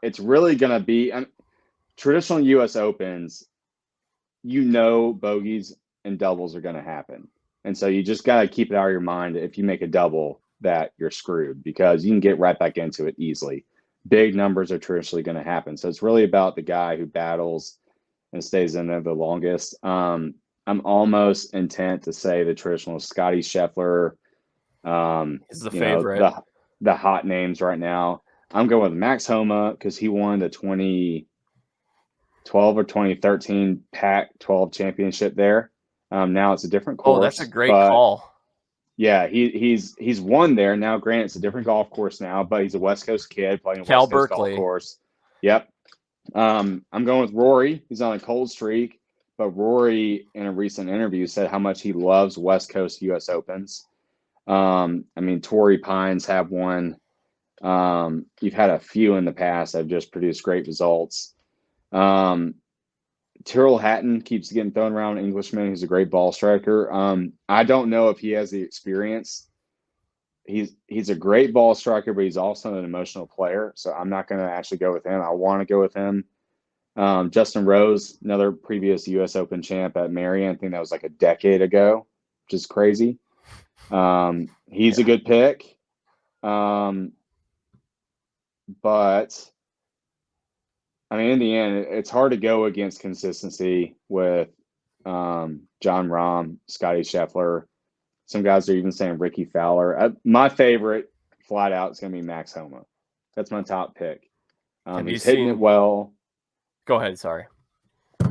Speaker 2: it's really going to be traditional U.S. Opens, bogeys and doubles are going to happen. And so you just got to keep it out of your mind. If you make a double, that you're screwed, because you can get right back into it easily. Big numbers are traditionally going to happen. So it's really about the guy who battles and stays in there the longest. I'm almost intent to say the traditional Scotty Scheffler.
Speaker 1: Is the favorite.
Speaker 2: The hot names right now. I'm going with Max Homa because he won the 2012 or 2013 Pac-12 championship there. Now it's a different course.
Speaker 1: Oh, that's a great call.
Speaker 2: Yeah, he's won there. Now, granted, it's a different golf course now, but he's a West Coast kid playing a West Coast golf course. Yep. I'm going with Rory. He's on a cold streak, but Rory, in a recent interview, said how much he loves West Coast U.S. Opens. Torrey Pines have one. You've had a few in the past that have just produced great results. Tyrrell Hatton keeps getting thrown around, Englishman. He's a great ball striker. I don't know if he has the experience. He's a great ball striker, but he's also an emotional player. So I'm not going to actually go with him. I want to go with him. Justin Rose, another previous U.S. Open champ at Marion. I think that was like a decade ago, which is crazy. He's a good pick. But in the end, it's hard to go against consistency with John Rahm, Scotty Scheffler. Some guys are even saying Ricky Fowler. My favorite, flat out, is going to be Max Homa. That's my top pick. He's hitting it well.
Speaker 1: Go ahead. Sorry.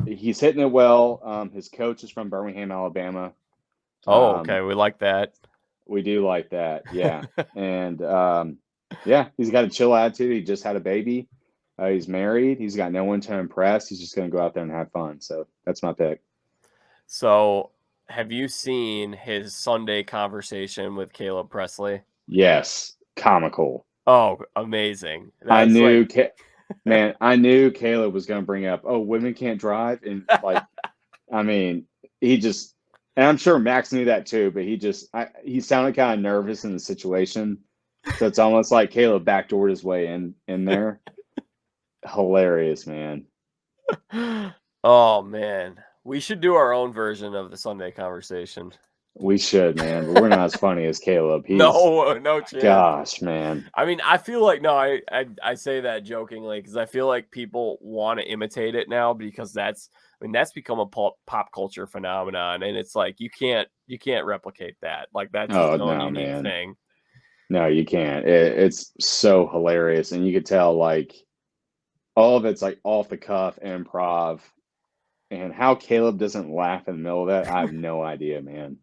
Speaker 2: He's hitting it well. His coach is from Birmingham, Alabama.
Speaker 1: Oh, okay. We like that.
Speaker 2: We do like that. Yeah. And he's got a chill attitude. He just had a baby. He's married. He's got no one to impress. He's just going to go out there and have fun. So that's my pick.
Speaker 1: So have you seen his Sunday conversation with Caleb Presley?
Speaker 2: Yes. Comical.
Speaker 1: Oh, amazing.
Speaker 2: I knew Caleb was going to bring up, women can't drive. And he just, and I'm sure Max knew that too, but he sounded kind of nervous in the situation. So it's almost like Caleb backdoored his way in there. Hilarious, man.
Speaker 1: Oh, man. We should do our own version of the Sunday conversation.
Speaker 2: We should, man. But we're not as funny as Caleb.
Speaker 1: No chance.
Speaker 2: Gosh, man.
Speaker 1: I feel like, I say that jokingly because I feel like people want to imitate it now because that's become a pop culture phenomenon. And it's like, you can't replicate that. Like, that's its own unique thing.
Speaker 2: No, you can't. It's so hilarious. And you could tell, like, all of it's like off the cuff improv, and how Caleb doesn't laugh in the middle of that, I have no idea, man.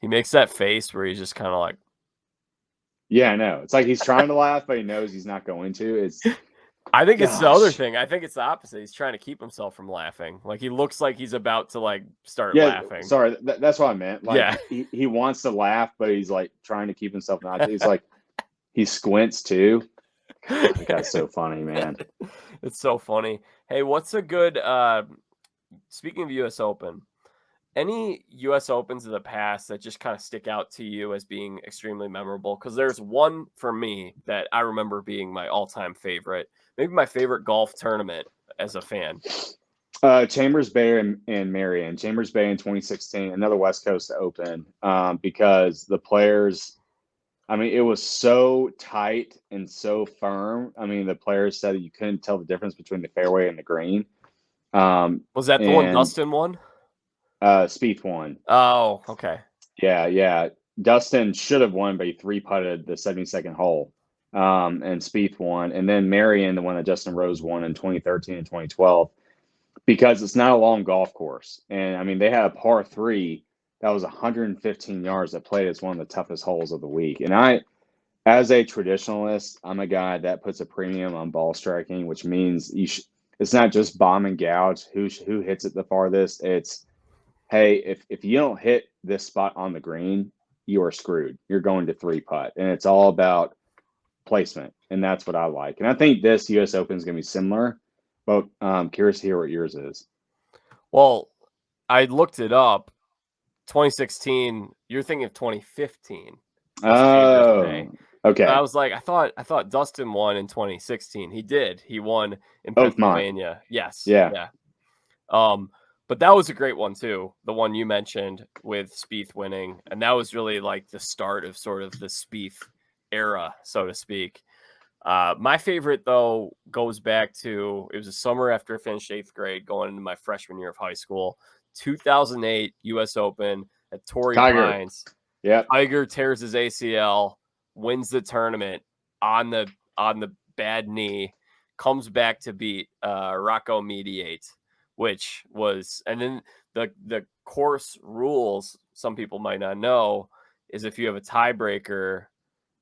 Speaker 1: He makes that face where he's just kind of like,
Speaker 2: yeah, I know. It's like he's trying to laugh, but he knows he's not going to.
Speaker 1: I think it's the other thing. I think it's the opposite. He's trying to keep himself from laughing. Like, he looks like he's about to like start laughing.
Speaker 2: Sorry, that's what I meant. Like, he wants to laugh, but he's like trying to keep himself not to. He's like, he squints too. God, that guy's so funny, man.
Speaker 1: It's so funny. Hey, what's a good speaking of US Open, any US Opens of the past that just kind of stick out to you as being extremely memorable? Because there's one for me that I remember being my all-time favorite, maybe my favorite golf tournament as a fan.
Speaker 2: Chambers Bay and Marion. Chambers Bay in 2016, another West Coast Open, because the players, it was so tight and so firm. The players said you couldn't tell the difference between the fairway and the green.
Speaker 1: Was that the one Dustin won?
Speaker 2: Spieth won.
Speaker 1: Oh, okay.
Speaker 2: Yeah. Dustin should have won, but he three-putted the 72nd hole. And Spieth won. And then Marion, the one that Justin Rose won in 2013 and 2012. because it's not a long golf course. And I mean, they had a par 3 that was 115 yards that played as one of the toughest holes of the week. And as a traditionalist, I'm a guy that puts a premium on ball striking, which means it's not just bomb and gouge who hits it the farthest. It's, hey, if you don't hit this spot on the green, you are screwed. You're going to 3-putt. And it's all about placement. And that's what I like. And I think this US Open is going to be similar, but I'm curious to hear what yours is.
Speaker 1: Well, I looked it up. 2016, you're thinking of 2015.
Speaker 2: Oh, okay.
Speaker 1: So I was like, I thought Dustin won in 2016. He did. He won in
Speaker 2: Both mine.
Speaker 1: Pennsylvania. Yes.
Speaker 2: Yeah.
Speaker 1: But that was a great one too. The one you mentioned with Spieth winning, and that was really like the start of sort of the Spieth era, so to speak. My favorite though goes back to, it was a summer after I finished 8th grade, going into my freshman year of high school. 2008 U.S. Open at Torrey Pines.
Speaker 2: Yep.
Speaker 1: Tiger tears his ACL, wins the tournament on the bad knee, comes back to beat Rocco Mediate, which was, and then the course rules, some people might not know, is if you have a tiebreaker,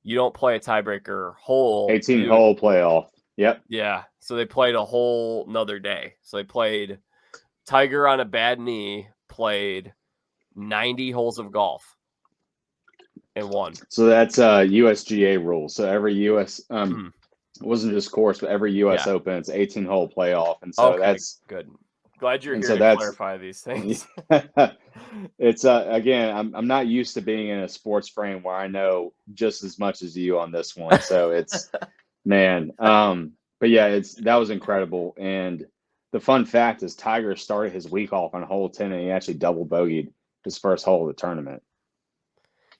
Speaker 1: you don't play a tiebreaker hole.
Speaker 2: 18-hole playoff. Yep.
Speaker 1: Yeah. So they played a whole another day. So they played, Tiger on a bad knee played 90 holes of golf and won.
Speaker 2: So that's USGA rule. So every US it wasn't just course, but every US Open, it's 18-hole playoff. And so that's
Speaker 1: good. Glad you're here
Speaker 2: so
Speaker 1: to clarify these things.
Speaker 2: It's again, I'm not used to being in a sports frame where I know just as much as you on this one. So it's man. But yeah, that was incredible. And the fun fact is Tiger started his week off on hole 10 and he actually double bogeyed his first hole of the tournament.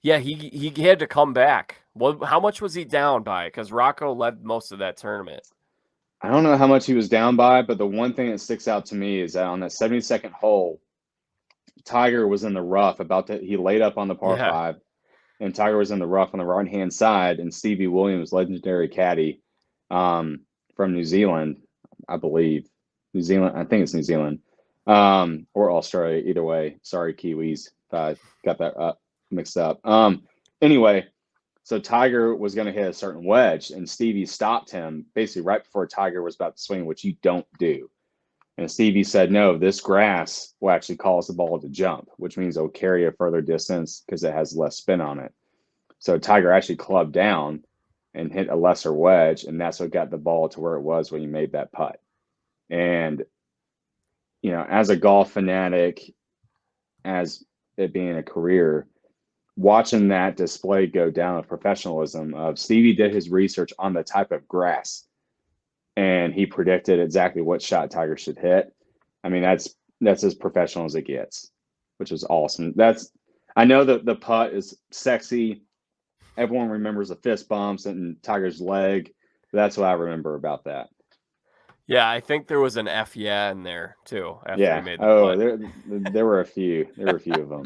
Speaker 1: Yeah, he had to come back. Well, how much was he down by? Because Rocco led most of that tournament.
Speaker 2: I don't know how much he was down by, but the one thing that sticks out to me is that on that 72nd hole, Tiger was in the rough he laid up on the par 5, and Tiger was in the rough on the right-hand side, and Stevie Williams, legendary caddy from New Zealand, I believe. New Zealand, I think it's New Zealand, or Australia, either way. Sorry, Kiwis, if I got that mixed up. Anyway, so Tiger was going to hit a certain wedge, and Stevie stopped him basically right before Tiger was about to swing, which you don't do. And Stevie said, no, this grass will actually cause the ball to jump, which means it'll carry a further distance because it has less spin on it. So Tiger actually clubbed down and hit a lesser wedge, and that's what got the ball to where it was when he made that putt. And, you know, as a golf fanatic, as it being a career, watching that display go down with professionalism of Stevie did his research on the type of grass and he predicted exactly what shot Tiger should hit. I mean, that's as professional as it gets, which is awesome. I know that the putt is sexy. Everyone remembers the fist bumps and Tiger's leg. That's what I remember about that.
Speaker 1: Yeah, I think there was an F yeah in there too.
Speaker 2: After
Speaker 1: he made the
Speaker 2: putt. There were a few. There were a few of them.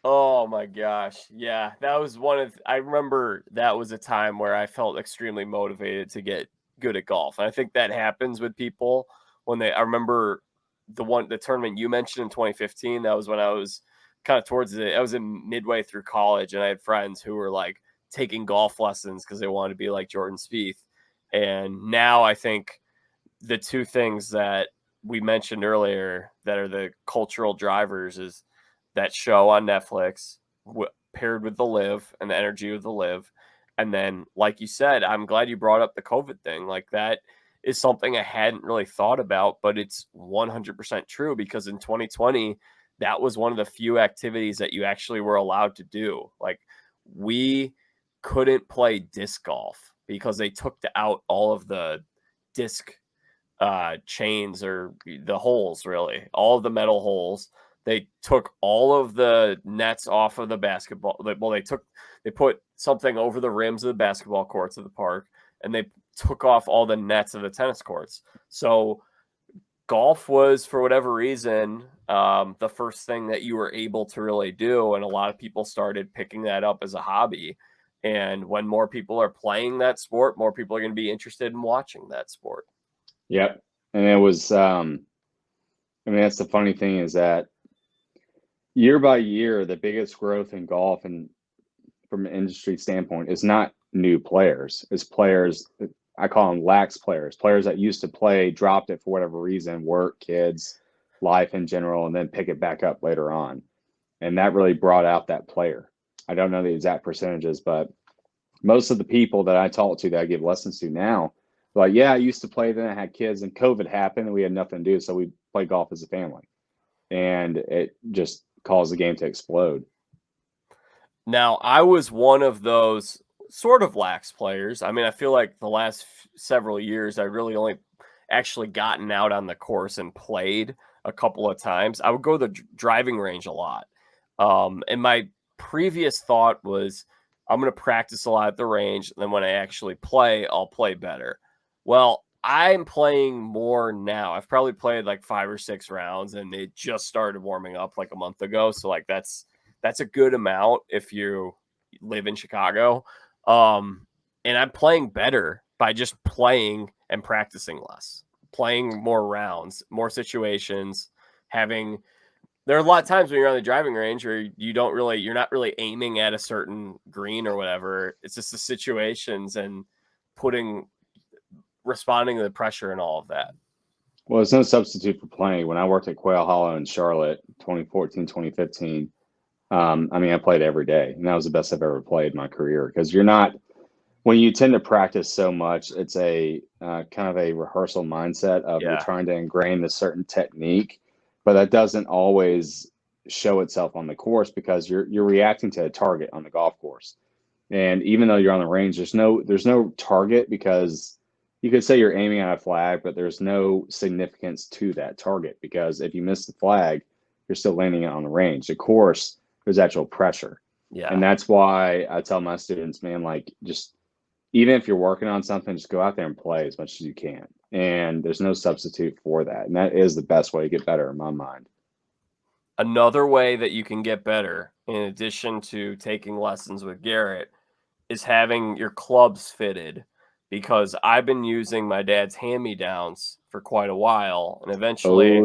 Speaker 1: Oh my gosh. Yeah, that was I remember that was a time where I felt extremely motivated to get good at golf. And I think that happens with people when I remember the tournament you mentioned in 2015. That was when I was kind of I was in midway through college and I had friends who were like taking golf lessons because they wanted to be like Jordan Spieth. And now I think the two things that we mentioned earlier that are the cultural drivers is that show on Netflix paired with the LIV and the energy of the LIV. And then, like you said, I'm glad you brought up the COVID thing. Like that is something I hadn't really thought about, but it's 100% true because in 2020, that was one of the few activities that you actually were allowed to do. Like we couldn't play disc golf because they took out all of the disc chains or the holes, really, all of the metal holes. They took all of the nets off of the basketball. Well, they put something over the rims of the basketball courts of the park, and they took off all the nets of the tennis courts. So golf was, for whatever reason, the first thing that you were able to really do. And a lot of people started picking that up as a hobby. And when more people are playing that sport, more people are going to be interested in watching that sport.
Speaker 2: Yep. And it was, that's the funny thing is that year by year, the biggest growth in golf and from an industry standpoint is not new players. It's players, I call them lax players, players that used to play, dropped it for whatever reason, work, kids, life in general, and then pick it back up later on. And that really brought out that player. I don't know the exact percentages, but most of the people that I talk to that I give lessons to now, like, yeah, I used to play, then I had kids and COVID happened and we had nothing to do. So we played golf as a family. And it just caused the game to explode.
Speaker 1: Now, I was one of those sort of lax players. I mean, I feel like the last several years, I really only actually gotten out on the course and played a couple of times. I would go to the driving range a lot. And my previous thought was, I'm going to practice a lot at the range. And then when I actually play, I'll play better. Well, I'm playing more now. I've probably played like 5 or 6 rounds and it just started warming up like a month ago. So like that's a good amount if you live in Chicago. And I'm playing better by just playing and practicing less, playing more rounds, more situations, there are a lot of times when you're on the driving range where you're not really aiming at a certain green or whatever. It's just the situations and responding to the pressure and all of that.
Speaker 2: Well, it's no substitute for playing. When I worked at Quail Hollow in Charlotte, 2014, 2015, I played every day, and that was the best I've ever played in my career. Because when you tend to practice so much, it's a kind of a rehearsal mindset of you're trying to ingrain a certain technique, but that doesn't always show itself on the course because you're reacting to a target on the golf course. And even though you're on the range, there's no target because you could say you're aiming at a flag, but there's no significance to that target because if you miss the flag, you're still landing it on the range. The course, there's actual pressure.
Speaker 1: Yeah.
Speaker 2: And that's why I tell my students, man, like just even if you're working on something, just go out there and play as much as you can. And there's no substitute for that. And that is the best way to get better in my mind.
Speaker 1: Another way that you can get better, in addition to taking lessons with Garrett, is having your clubs fitted, because I've been using my dad's hand-me-downs for quite a while, and eventually I'm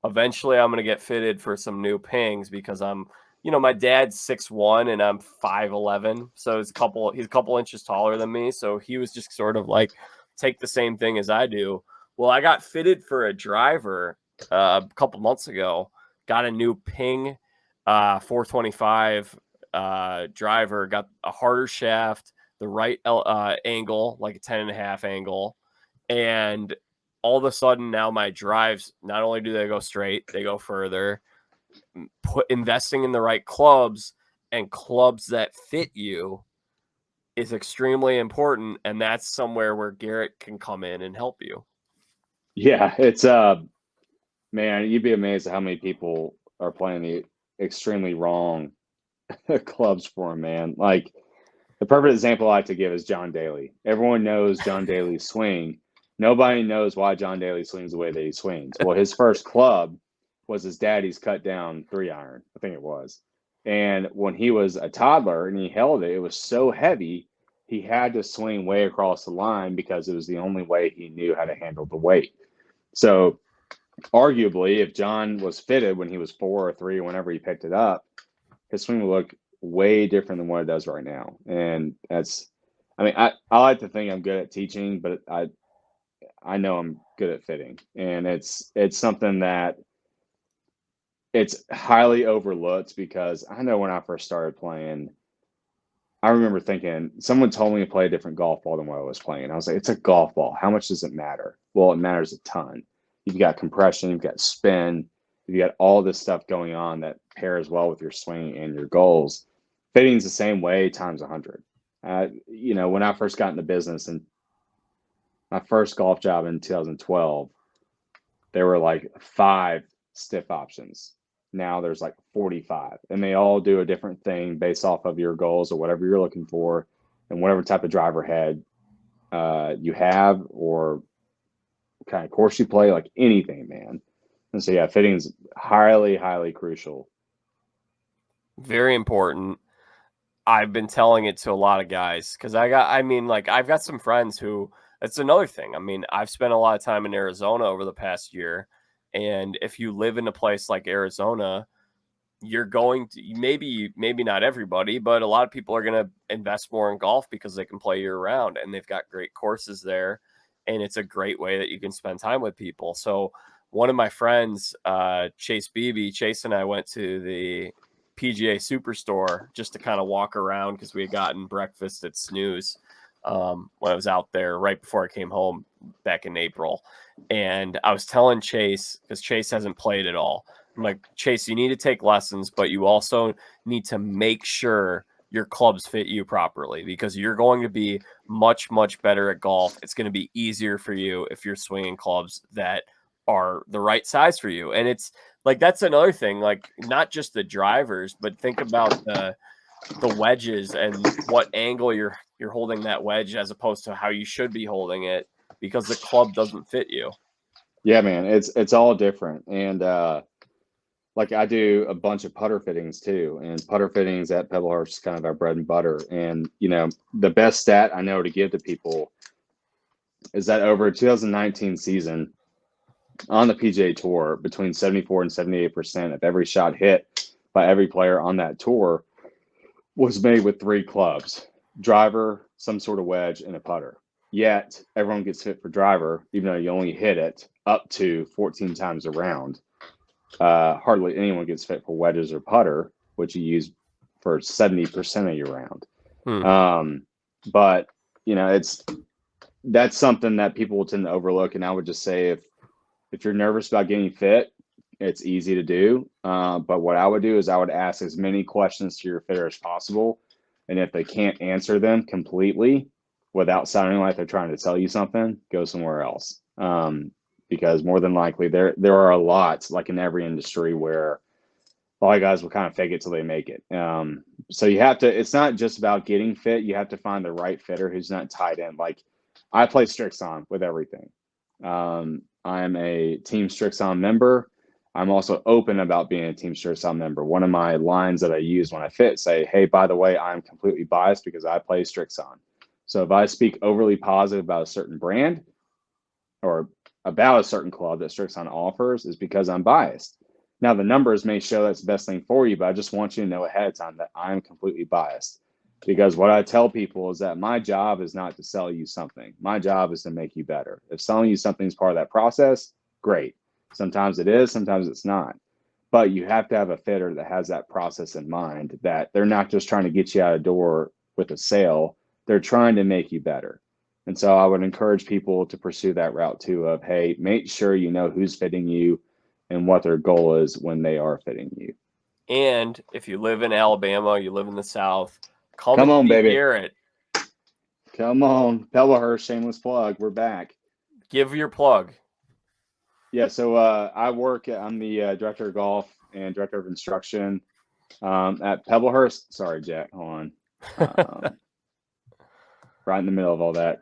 Speaker 1: going to get fitted for some new pings because my dad's 6'1" and I'm 5'11", so he's a couple inches taller than me, so he was just sort of like, take the same thing as I do. Well, I got fitted for a driver a couple months ago, got a new ping 425 driver, got a harder shaft, the right angle, like a 10.5 angle. And all of a sudden now my drives, not only do they go straight, they go further. Investing in the right clubs and clubs that fit you is extremely important. And that's somewhere where Garrett can come in and help you.
Speaker 2: Yeah, it's man, you'd be amazed at how many people are playing the extremely wrong clubs for him, man. Like the perfect example I like to give is John Daly. Everyone knows John Daly's swing. Nobody knows why John Daly swings the way that he swings. Well, his first club was his daddy's cut down 3-iron, I think it was. And when he was a toddler and he held it, it was so heavy, he had to swing way across the line because it was the only way he knew how to handle the weight. So arguably, if John was fitted when he was 4 or 3 or whenever he picked it up, his swing would look way different than what it does right now. And I like to think I'm good at teaching, but I know I'm good at fitting. And it's something that it's highly overlooked because I know when I first started playing, I remember thinking, someone told me to play a different golf ball than what I was playing. I was like, it's a golf ball. How much does it matter? Well, it matters a ton. You've got compression, you've got spin, you've got all this stuff going on that pairs well with your swing and your goals. Fitting's the same way times 100. When I first got into business and my first golf job in 2012, there were like 5 stiff options. Now there's like 45, and they all do a different thing based off of your goals or whatever you're looking for and whatever type of driver head you have or kind of course you play, like anything, man. And so, yeah, fitting is highly, highly crucial.
Speaker 1: Very important. I've been telling it to a lot of guys because I've got some friends who That's another thing. I mean, I've spent a lot of time in Arizona over the past year, and if you live in a place like Arizona, you're going to maybe not everybody, but a lot of people are going to invest more in golf because they can play year round and they've got great courses there, and it's a great way that you can spend time with people. So one of my friends, Chase and I went to the PGA Superstore just to kind of walk around because we had gotten breakfast at Snooze when I was out there right before I came home back in April. And I was telling Chase, because Chase hasn't played at all, I'm like, Chase, you need to take lessons, but you also need to make sure your clubs fit you properly, because you're going to be much, much better at golf. It's going to be easier for you if you're swinging clubs that are the right size for you. And it's like, that's another thing, like not just the drivers, but think about the wedges and what angle you're holding that wedge as opposed to how you should be holding it, because the club doesn't fit you.
Speaker 2: Yeah, man, it's all different. And like I do a bunch of putter fittings too, and putter fittings at Pebblehurst is kind of our bread and butter. And you know, the best stat I know to give to people is that over a 2019 season on the PGA Tour, between 74 and 78% of every shot hit by every player on that tour was made with 3 clubs: driver, some sort of wedge, and a putter. Yet everyone gets fit for driver, even though you only hit it up to 14 times a round. Hardly anyone gets fit for wedges or putter, which you use for 70% of your round. But you know, that's something that people will tend to overlook. And I would just say, if you're nervous about getting fit, it's easy to do. But what I would do is I would ask as many questions to your fitter as possible. And if they can't answer them completely without sounding like they're trying to tell you something, go somewhere else. Because more than likely there are a lot, like in every industry, where a lot of guys will kind of fake it till they make it. So you have to, it's not just about getting fit. You have to find the right fitter who's not tied in. Like I play Strixon with everything. I'm a Team Strixon member. I'm also open about being a Team Strixon member. One of my lines that I use when I fit say, hey, by the way, I'm completely biased because I play Strixon. So if I speak overly positive about a certain brand or about a certain club that Strixon offers, is because I'm biased. Now, the numbers may show that's the best thing for you, but I just want you to know ahead of time that I'm completely biased. Because what I tell people is that my job is not to sell you something. My job is to make you better. If selling you something is part of that process, great. Sometimes it is, sometimes it's not. But you have to have a fitter that has that process in mind, that they're not just trying to get you out of the door with a sale. They're trying to make you better. And so I would encourage people to pursue that route too of, hey, make sure you know who's fitting you and what their goal is when they are fitting you.
Speaker 1: And if you live in Alabama, you live in the South, come
Speaker 2: Come
Speaker 1: and
Speaker 2: on,
Speaker 1: see
Speaker 2: baby.
Speaker 1: Garrett.
Speaker 2: Come on. Pebblehurst, shameless plug. We're back.
Speaker 1: Give your plug.
Speaker 2: Yeah, so I'm the director of golf and director of instruction at Pebblehurst. Sorry, Jack, hold on. Right in the middle of all that.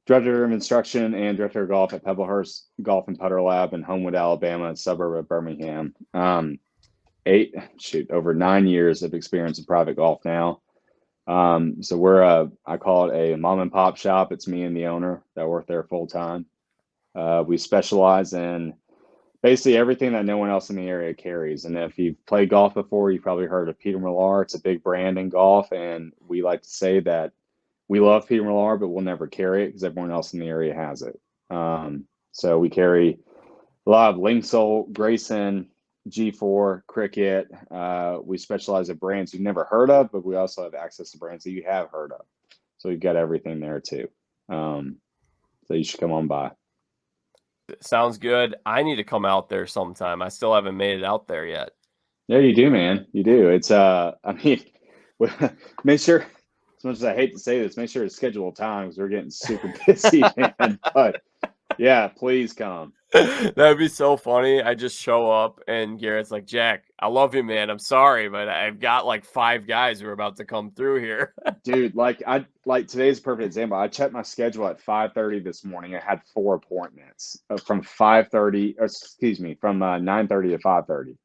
Speaker 2: Director of instruction and director of golf at Pebblehurst Golf and Putter Lab in Homewood, Alabama, a suburb of Birmingham. Over 9 years of experience in private golf now. So we're I call it a mom and pop shop. It's me and the owner that work there full time. We specialize in basically everything that no one else in the area carries. And if you've played golf before, you've probably heard of Peter Millar. It's a big brand in golf, and we like to say that we love Peter Millar, but we'll never carry it because everyone else in the area has it. So we carry a lot of Linksole, Grayson, G4, Cricket. We specialize in brands you've never heard of, but we also have access to brands that you have heard of. So we've got everything there too. So you should come on by.
Speaker 1: Sounds good. I need to come out there sometime. I still haven't made it out there yet.
Speaker 2: Yeah, you do, man. You do. It's I mean, make sure, as much as I hate to say this, make sure to schedule time because we're getting super busy, man. But yeah, please come.
Speaker 1: That'd be so funny. I just show up and Garrett's like, Jack, I love you, man. I'm sorry, but I've got like 5 guys who are about to come through here.
Speaker 2: Dude, like today's a perfect example. I checked my schedule at 5:30 this morning. I had 4 appointments from 5:30, from 9:30 to 5:30. And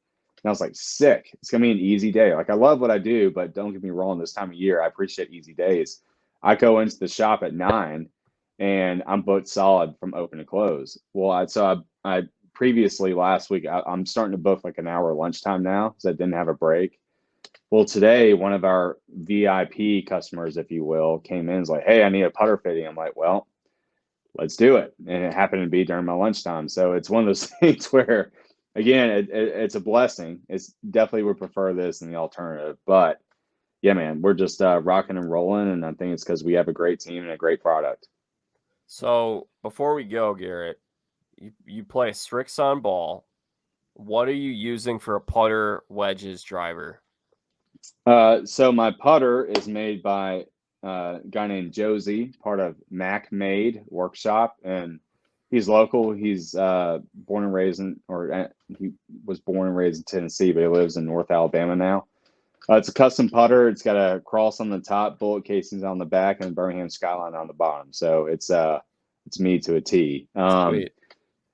Speaker 2: I was like, sick. It's gonna be an easy day. Like I love what I do, but don't get me wrong, this time of year, I appreciate easy days. I go into the shop at 9 and I'm booked solid from open to close. Well, I previously last week, I'm starting to book like an hour lunchtime now because I didn't have a break. Well, today, one of our VIP customers, if you will, came in and was like, hey, I need a putter fitting. I'm like, well, let's do it. And it happened to be during my lunchtime. So it's one of those things where, again, it's a blessing. It's definitely would prefer this than the alternative. But yeah, man, we're just rocking and rolling. And I think it's because we have a great team and a great product.
Speaker 1: So before we go, Garrett, you play Strixon ball. What are you using for a putter, wedges, driver?
Speaker 2: So my putter is made by a guy named Josie, part of Mac Made Workshop, and he's local. He's born and raised he was born and raised in Tennessee, but he lives in North Alabama now. It's a custom putter. It's got a cross on the top, bullet casings on the back, and Birmingham skyline on the bottom. So it's me to a T.
Speaker 1: Sweet.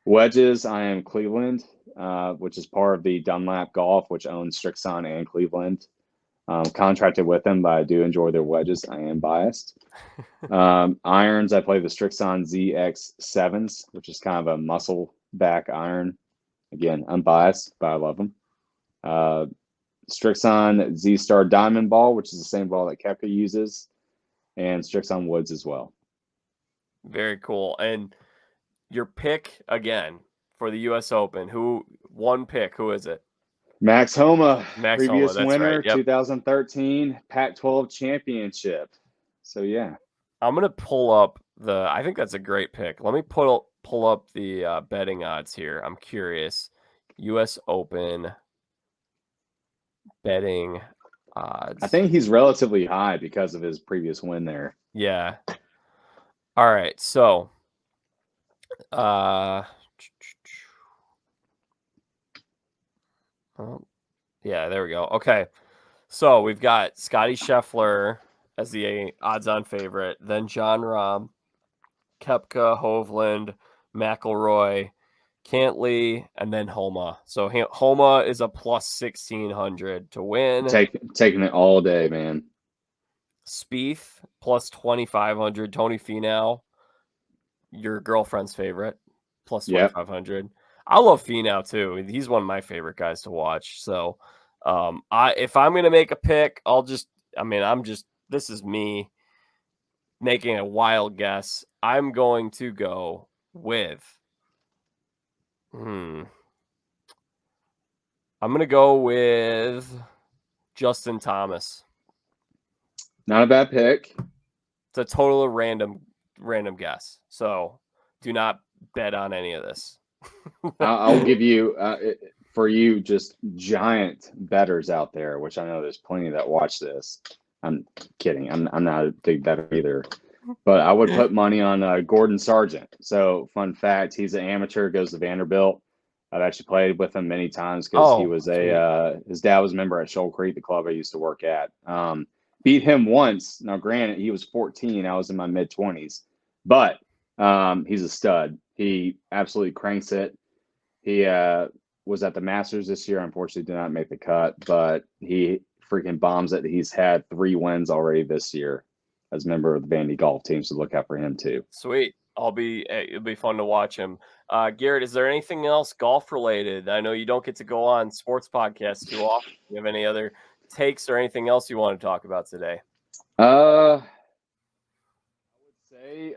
Speaker 2: Wedges, I am Cleveland, which is part of the Dunlap Golf, which owns Strixon and Cleveland. Contracted with them, but I do enjoy their wedges. I am biased. Irons, I play the Strixon ZX7s, which is kind of a muscle back iron. Again, I'm biased, but I love them. Strixon Z-Star Diamond Ball, which is the same ball that Koepka uses, and Strixon Woods as well.
Speaker 1: Very cool. And your pick again for the U.S. Open, one pick? Who is it?
Speaker 2: Max Homa,
Speaker 1: Max
Speaker 2: previous
Speaker 1: Homa, that's
Speaker 2: winner,
Speaker 1: right. Yep.
Speaker 2: 2013 Pac-12 championship. So yeah,
Speaker 1: I'm gonna pull up I think that's a great pick. Let me pull up the betting odds here. I'm curious. U.S. Open betting odds.
Speaker 2: I think he's relatively high because of his previous win there.
Speaker 1: Yeah. All right. So, yeah, there we go. Okay. So we've got Scotty Scheffler as the odds-on favorite, then Jon Rahm, Koepka, Hovland, McIlroy, Cantley, and then Homa. So Homa is a plus 1,600 to win.
Speaker 2: Taking it all day, man.
Speaker 1: Spieth plus 2,500. Tony Finau, your girlfriend's favorite, plus 2,500. Yep. I love Finau too. He's one of my favorite guys to watch. So, if I'm gonna make a pick, this is me making a wild guess. I'm going to go with. I'm gonna go with Justin Thomas.
Speaker 2: Not a bad pick.
Speaker 1: It's a total random guess. So do not bet on any of this.
Speaker 2: I'll give you, for you, just giant bettors out there, which I know there's plenty that watch this. I'm kidding. I'm not a big bettor either. But I would put money on Gordon Sargent. So fun fact, he's an amateur, goes to Vanderbilt. I've actually played with him many times because he was his dad was a member at Shoal Creek, the club I used to work at. Beat him once. Now, granted, he was 14. I was in my mid-20s. But he's a stud. He absolutely cranks it. He was at the Masters this year. Unfortunately, did not make the cut. But he freaking bombs it. He's had 3 wins already this year as a member of the Vandy golf team. So look out for him, too.
Speaker 1: Sweet. It'll be fun to watch him. Garrett, is there anything else golf-related? I know you don't get to go on sports podcasts too often. Do you have any other takes or anything else you want to talk about today?
Speaker 2: I would say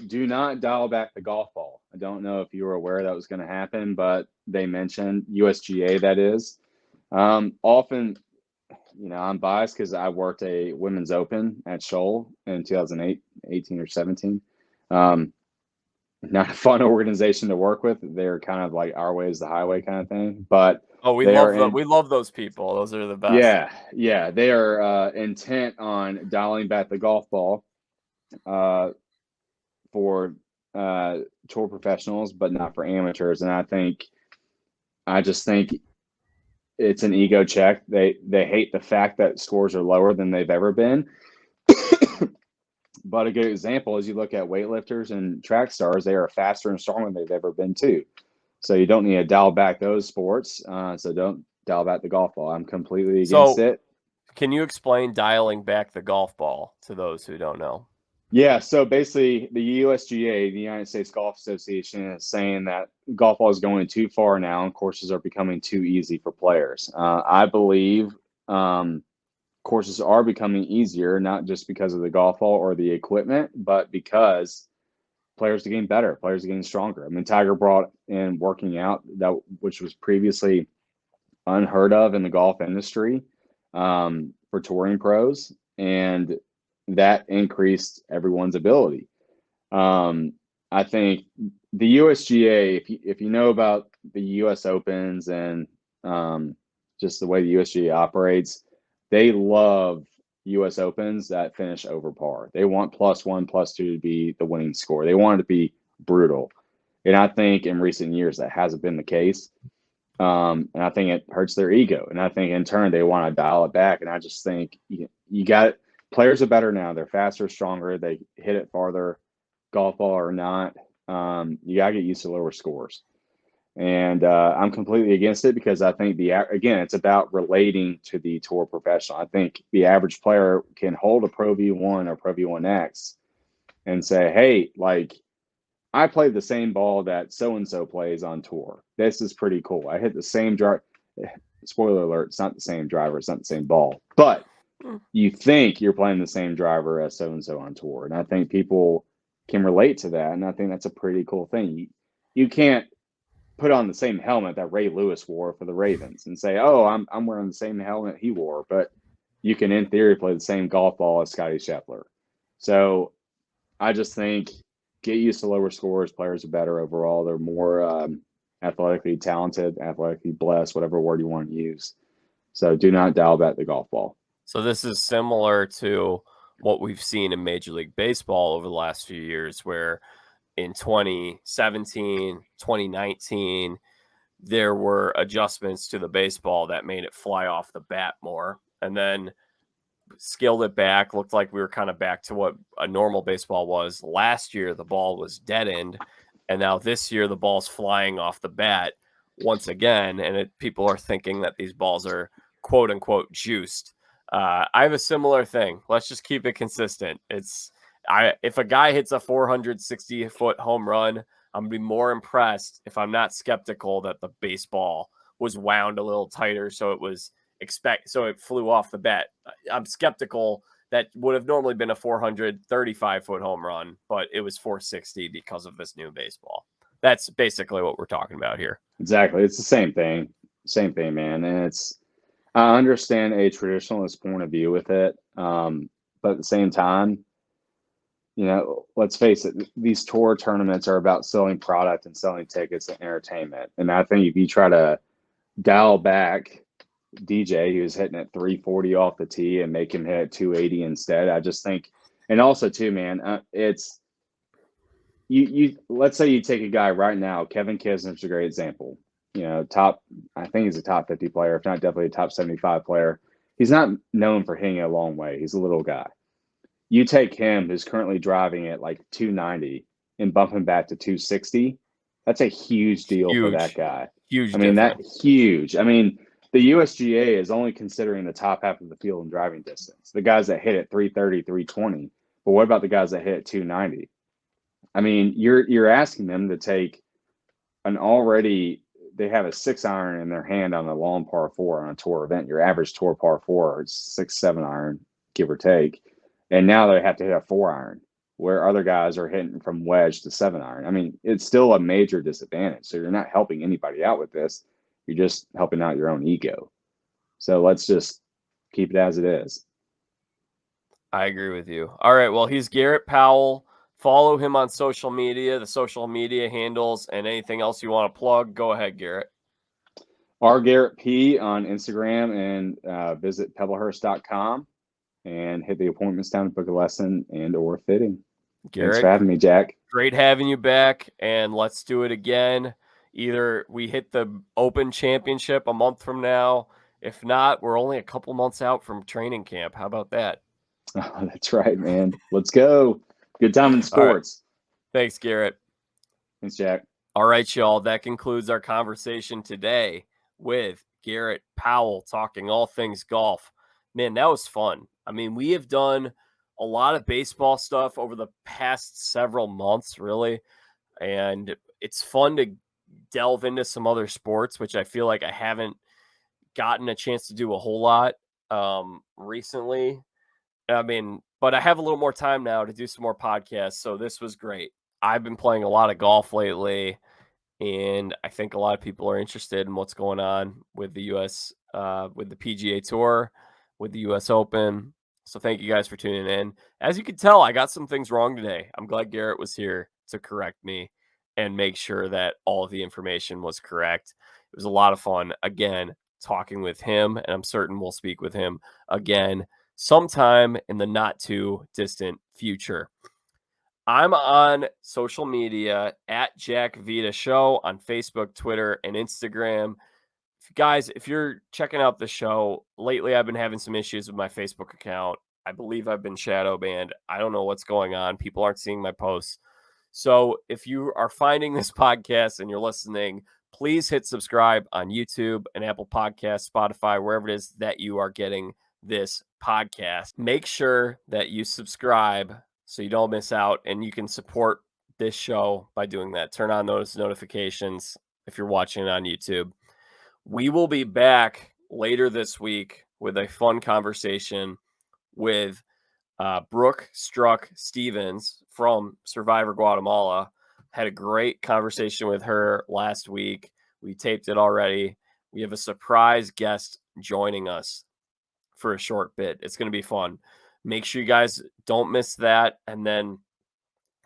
Speaker 2: do not dial back the golf ball. I don't know if you were aware that was going to happen, but they mentioned USGA, that is. Often, I'm biased because I worked a women's open at Shoal in 2018 or 17. Not a fun organization to work with. They're kind of like our way is the highway kind of thing, but
Speaker 1: we love those people. Those are the best.
Speaker 2: Yeah. They are intent on dialing back the golf ball for tour professionals, but not for amateurs. And I just think it's an ego check. They hate the fact that scores are lower than they've ever been. But a good example is you look at weightlifters and track stars, they are faster and stronger than they've ever been too. So you don't need to dial back those sports. So don't dial back the golf ball. I'm completely against it.
Speaker 1: Can you explain dialing back the golf ball to those who don't know?
Speaker 2: Yeah, so basically the USGA, the United States Golf Association, is saying that golf ball is going too far now and courses are becoming too easy for players. I believe courses are becoming easier, not just because of the golf ball or the equipment, but because players are getting better, players are getting stronger. I mean, Tiger brought in working out, that which was previously unheard of in the golf industry, for touring pros, and that increased everyone's ability. I think the USGA, if you know about the US Opens and just the way the USGA operates, they love US Opens that finish over par. They want +1, +2 to be the winning score. They want it to be brutal. And I think in recent years that hasn't been the case. And I think it hurts their ego. And I think in turn they want to dial it back. And I just think you got players are better now. They're faster, stronger. They hit it farther, golf ball or not. You got to get used to lower scores. And I'm completely against it because I think again, it's about relating to the tour professional. I think the average player can hold a Pro V1 or Pro V1X and say, hey, like, I played the same ball that so-and-so plays on tour. This is pretty cool. I hit the same drive. Spoiler alert, it's not the same driver. It's not the same ball. But you think you're playing the same driver as so-and-so on tour. And I think people can relate to that. And I think that's a pretty cool thing. You can't put on the same helmet that Ray Lewis wore for the Ravens and say, oh, I'm wearing the same helmet he wore. But you can, in theory, play the same golf ball as Scottie Scheffler. So I just think get used to lower scores. Players are better overall. They're more athletically talented, athletically blessed, whatever word you want to use. So do not dial back the golf ball.
Speaker 1: So this is similar to what we've seen in Major League Baseball over the last few years, where in 2017, 2019, there were adjustments to the baseball that made it fly off the bat more. And then scaled it back, looked like we were kind of back to what a normal baseball was. Last year, the ball was dead end, and now this year, the ball's flying off the bat once again, and people are thinking that these balls are quote unquote juiced. I have a similar thing. Let's just keep it consistent. If a guy hits a 460-foot home run, I'm gonna be more impressed if I'm not skeptical that the baseball was wound a little tighter, so it flew off the bat. I'm skeptical that would have normally been a 435-foot home run, but it was 460 because of this new baseball. That's basically what we're talking about here.
Speaker 2: Exactly. It's the same thing. Same thing, man. And I understand a traditionalist point of view with it. But at the same time, let's face it, these tour tournaments are about selling product and selling tickets and entertainment. And I think if you try to dial back DJ, who was hitting at 340 off the tee, and make him hit 280 instead, I just think, and also too, man, it's you. Let's say you take a guy right now, Kevin Kisner's a great example. I think he's a top 50 player, if not definitely a top 75 player. He's not known for hitting it a long way. He's a little guy. You take him, who's currently driving at like 290, and bump him back to 260. That's a huge deal for that guy.
Speaker 1: Huge.
Speaker 2: I mean, huge. I mean, the USGA is only considering the top half of the field in driving distance, the guys that hit at 330, 320. But what about the guys that hit at 290? I mean, you're asking them to take they have a 6-iron in their hand on a long par 4 on a tour event. Your average tour par 4 is 6-7 iron, give or take. And now they have to hit a 4-iron, where other guys are hitting from wedge to 7-iron. I mean, it's still a major disadvantage. So you're not helping anybody out with this. You're just helping out your own ego. So let's just keep it as it is.
Speaker 1: I agree with you. All right. Well, he's Garrett Powell. Follow him on social media, the social media handles, and anything else you want to plug. Go ahead, Garrett.
Speaker 2: Garrett P on Instagram, and visit pebblehurst.com and hit the appointments down to book a lesson and or fitting.
Speaker 1: Garrett,
Speaker 2: thanks for having me, Jack.
Speaker 1: Great having you back, and let's do it again. Either we hit the Open Championship a month from now. If not, we're only a couple months out from training camp. How about that?
Speaker 2: Oh, that's right, man. Let's go. Good time in sports.
Speaker 1: Right. Thanks, Garrett.
Speaker 2: Thanks, Jack.
Speaker 1: All right, y'all. That concludes our conversation today with Garrett Powell, talking all things golf. Man, that was fun. I mean, we have done a lot of baseball stuff over the past several months, really. And it's fun to delve into some other sports, which I feel like I haven't gotten a chance to do a whole lot recently. I mean, but I have a little more time now to do some more podcasts. So this was great. I've been playing a lot of golf lately, and I think a lot of people are interested in what's going on with the US, with the PGA Tour, with the US Open. So thank you guys for tuning in. As you can tell, I got some things wrong today. I'm glad Garrett was here to correct me and make sure that all of the information was correct. It was a lot of fun, again, talking with him, and I'm certain we'll speak with him again sometime in the not too distant future. I'm on social media at Jack Vita Show on Facebook, Twitter, and Instagram. Guys, if you're checking out the show, lately I've been having some issues with my Facebook account. I believe I've been shadow banned. I don't know what's going on. People aren't seeing my posts. So if you are finding this podcast and you're listening, please hit subscribe on YouTube and Apple Podcasts, Spotify, wherever it is that you are getting this podcast. Make sure that you subscribe so you don't miss out, and you can support this show by doing that. Turn on those notifications if you're watching it on YouTube. We will be back later this week with a fun conversation with Brooke Struck Stevens from Survivor Guatemala. Had a great conversation with her last week. We taped it already. We have a surprise guest joining us for a short bit. It's going to be fun. Make sure you guys don't miss that. And then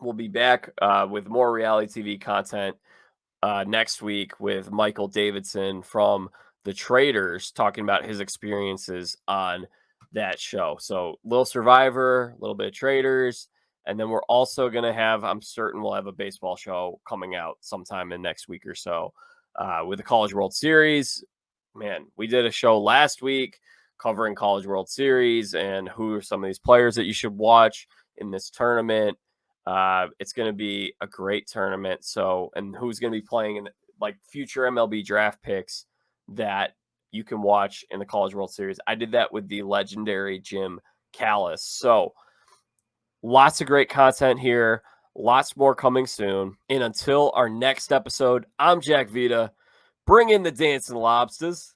Speaker 1: we'll be back with more reality TV content next week with Michael Davidson from The Traders talking about his experiences on that show. So little Survivor, a little bit of Traders, and then we're also going to have, I'm certain we'll have a baseball show coming out sometime in next week or so with the College World Series. Man, we did a show last week covering College World Series and who are some of these players that you should watch in this tournament. It's going to be a great tournament. So, and who's going to be playing in like future MLB draft picks that you can watch in the College World Series. I did that with the legendary Jim Callis. So, lots of great content here. Lots more coming soon. And until our next episode, I'm Jack Vita. Bring in the dancing lobsters.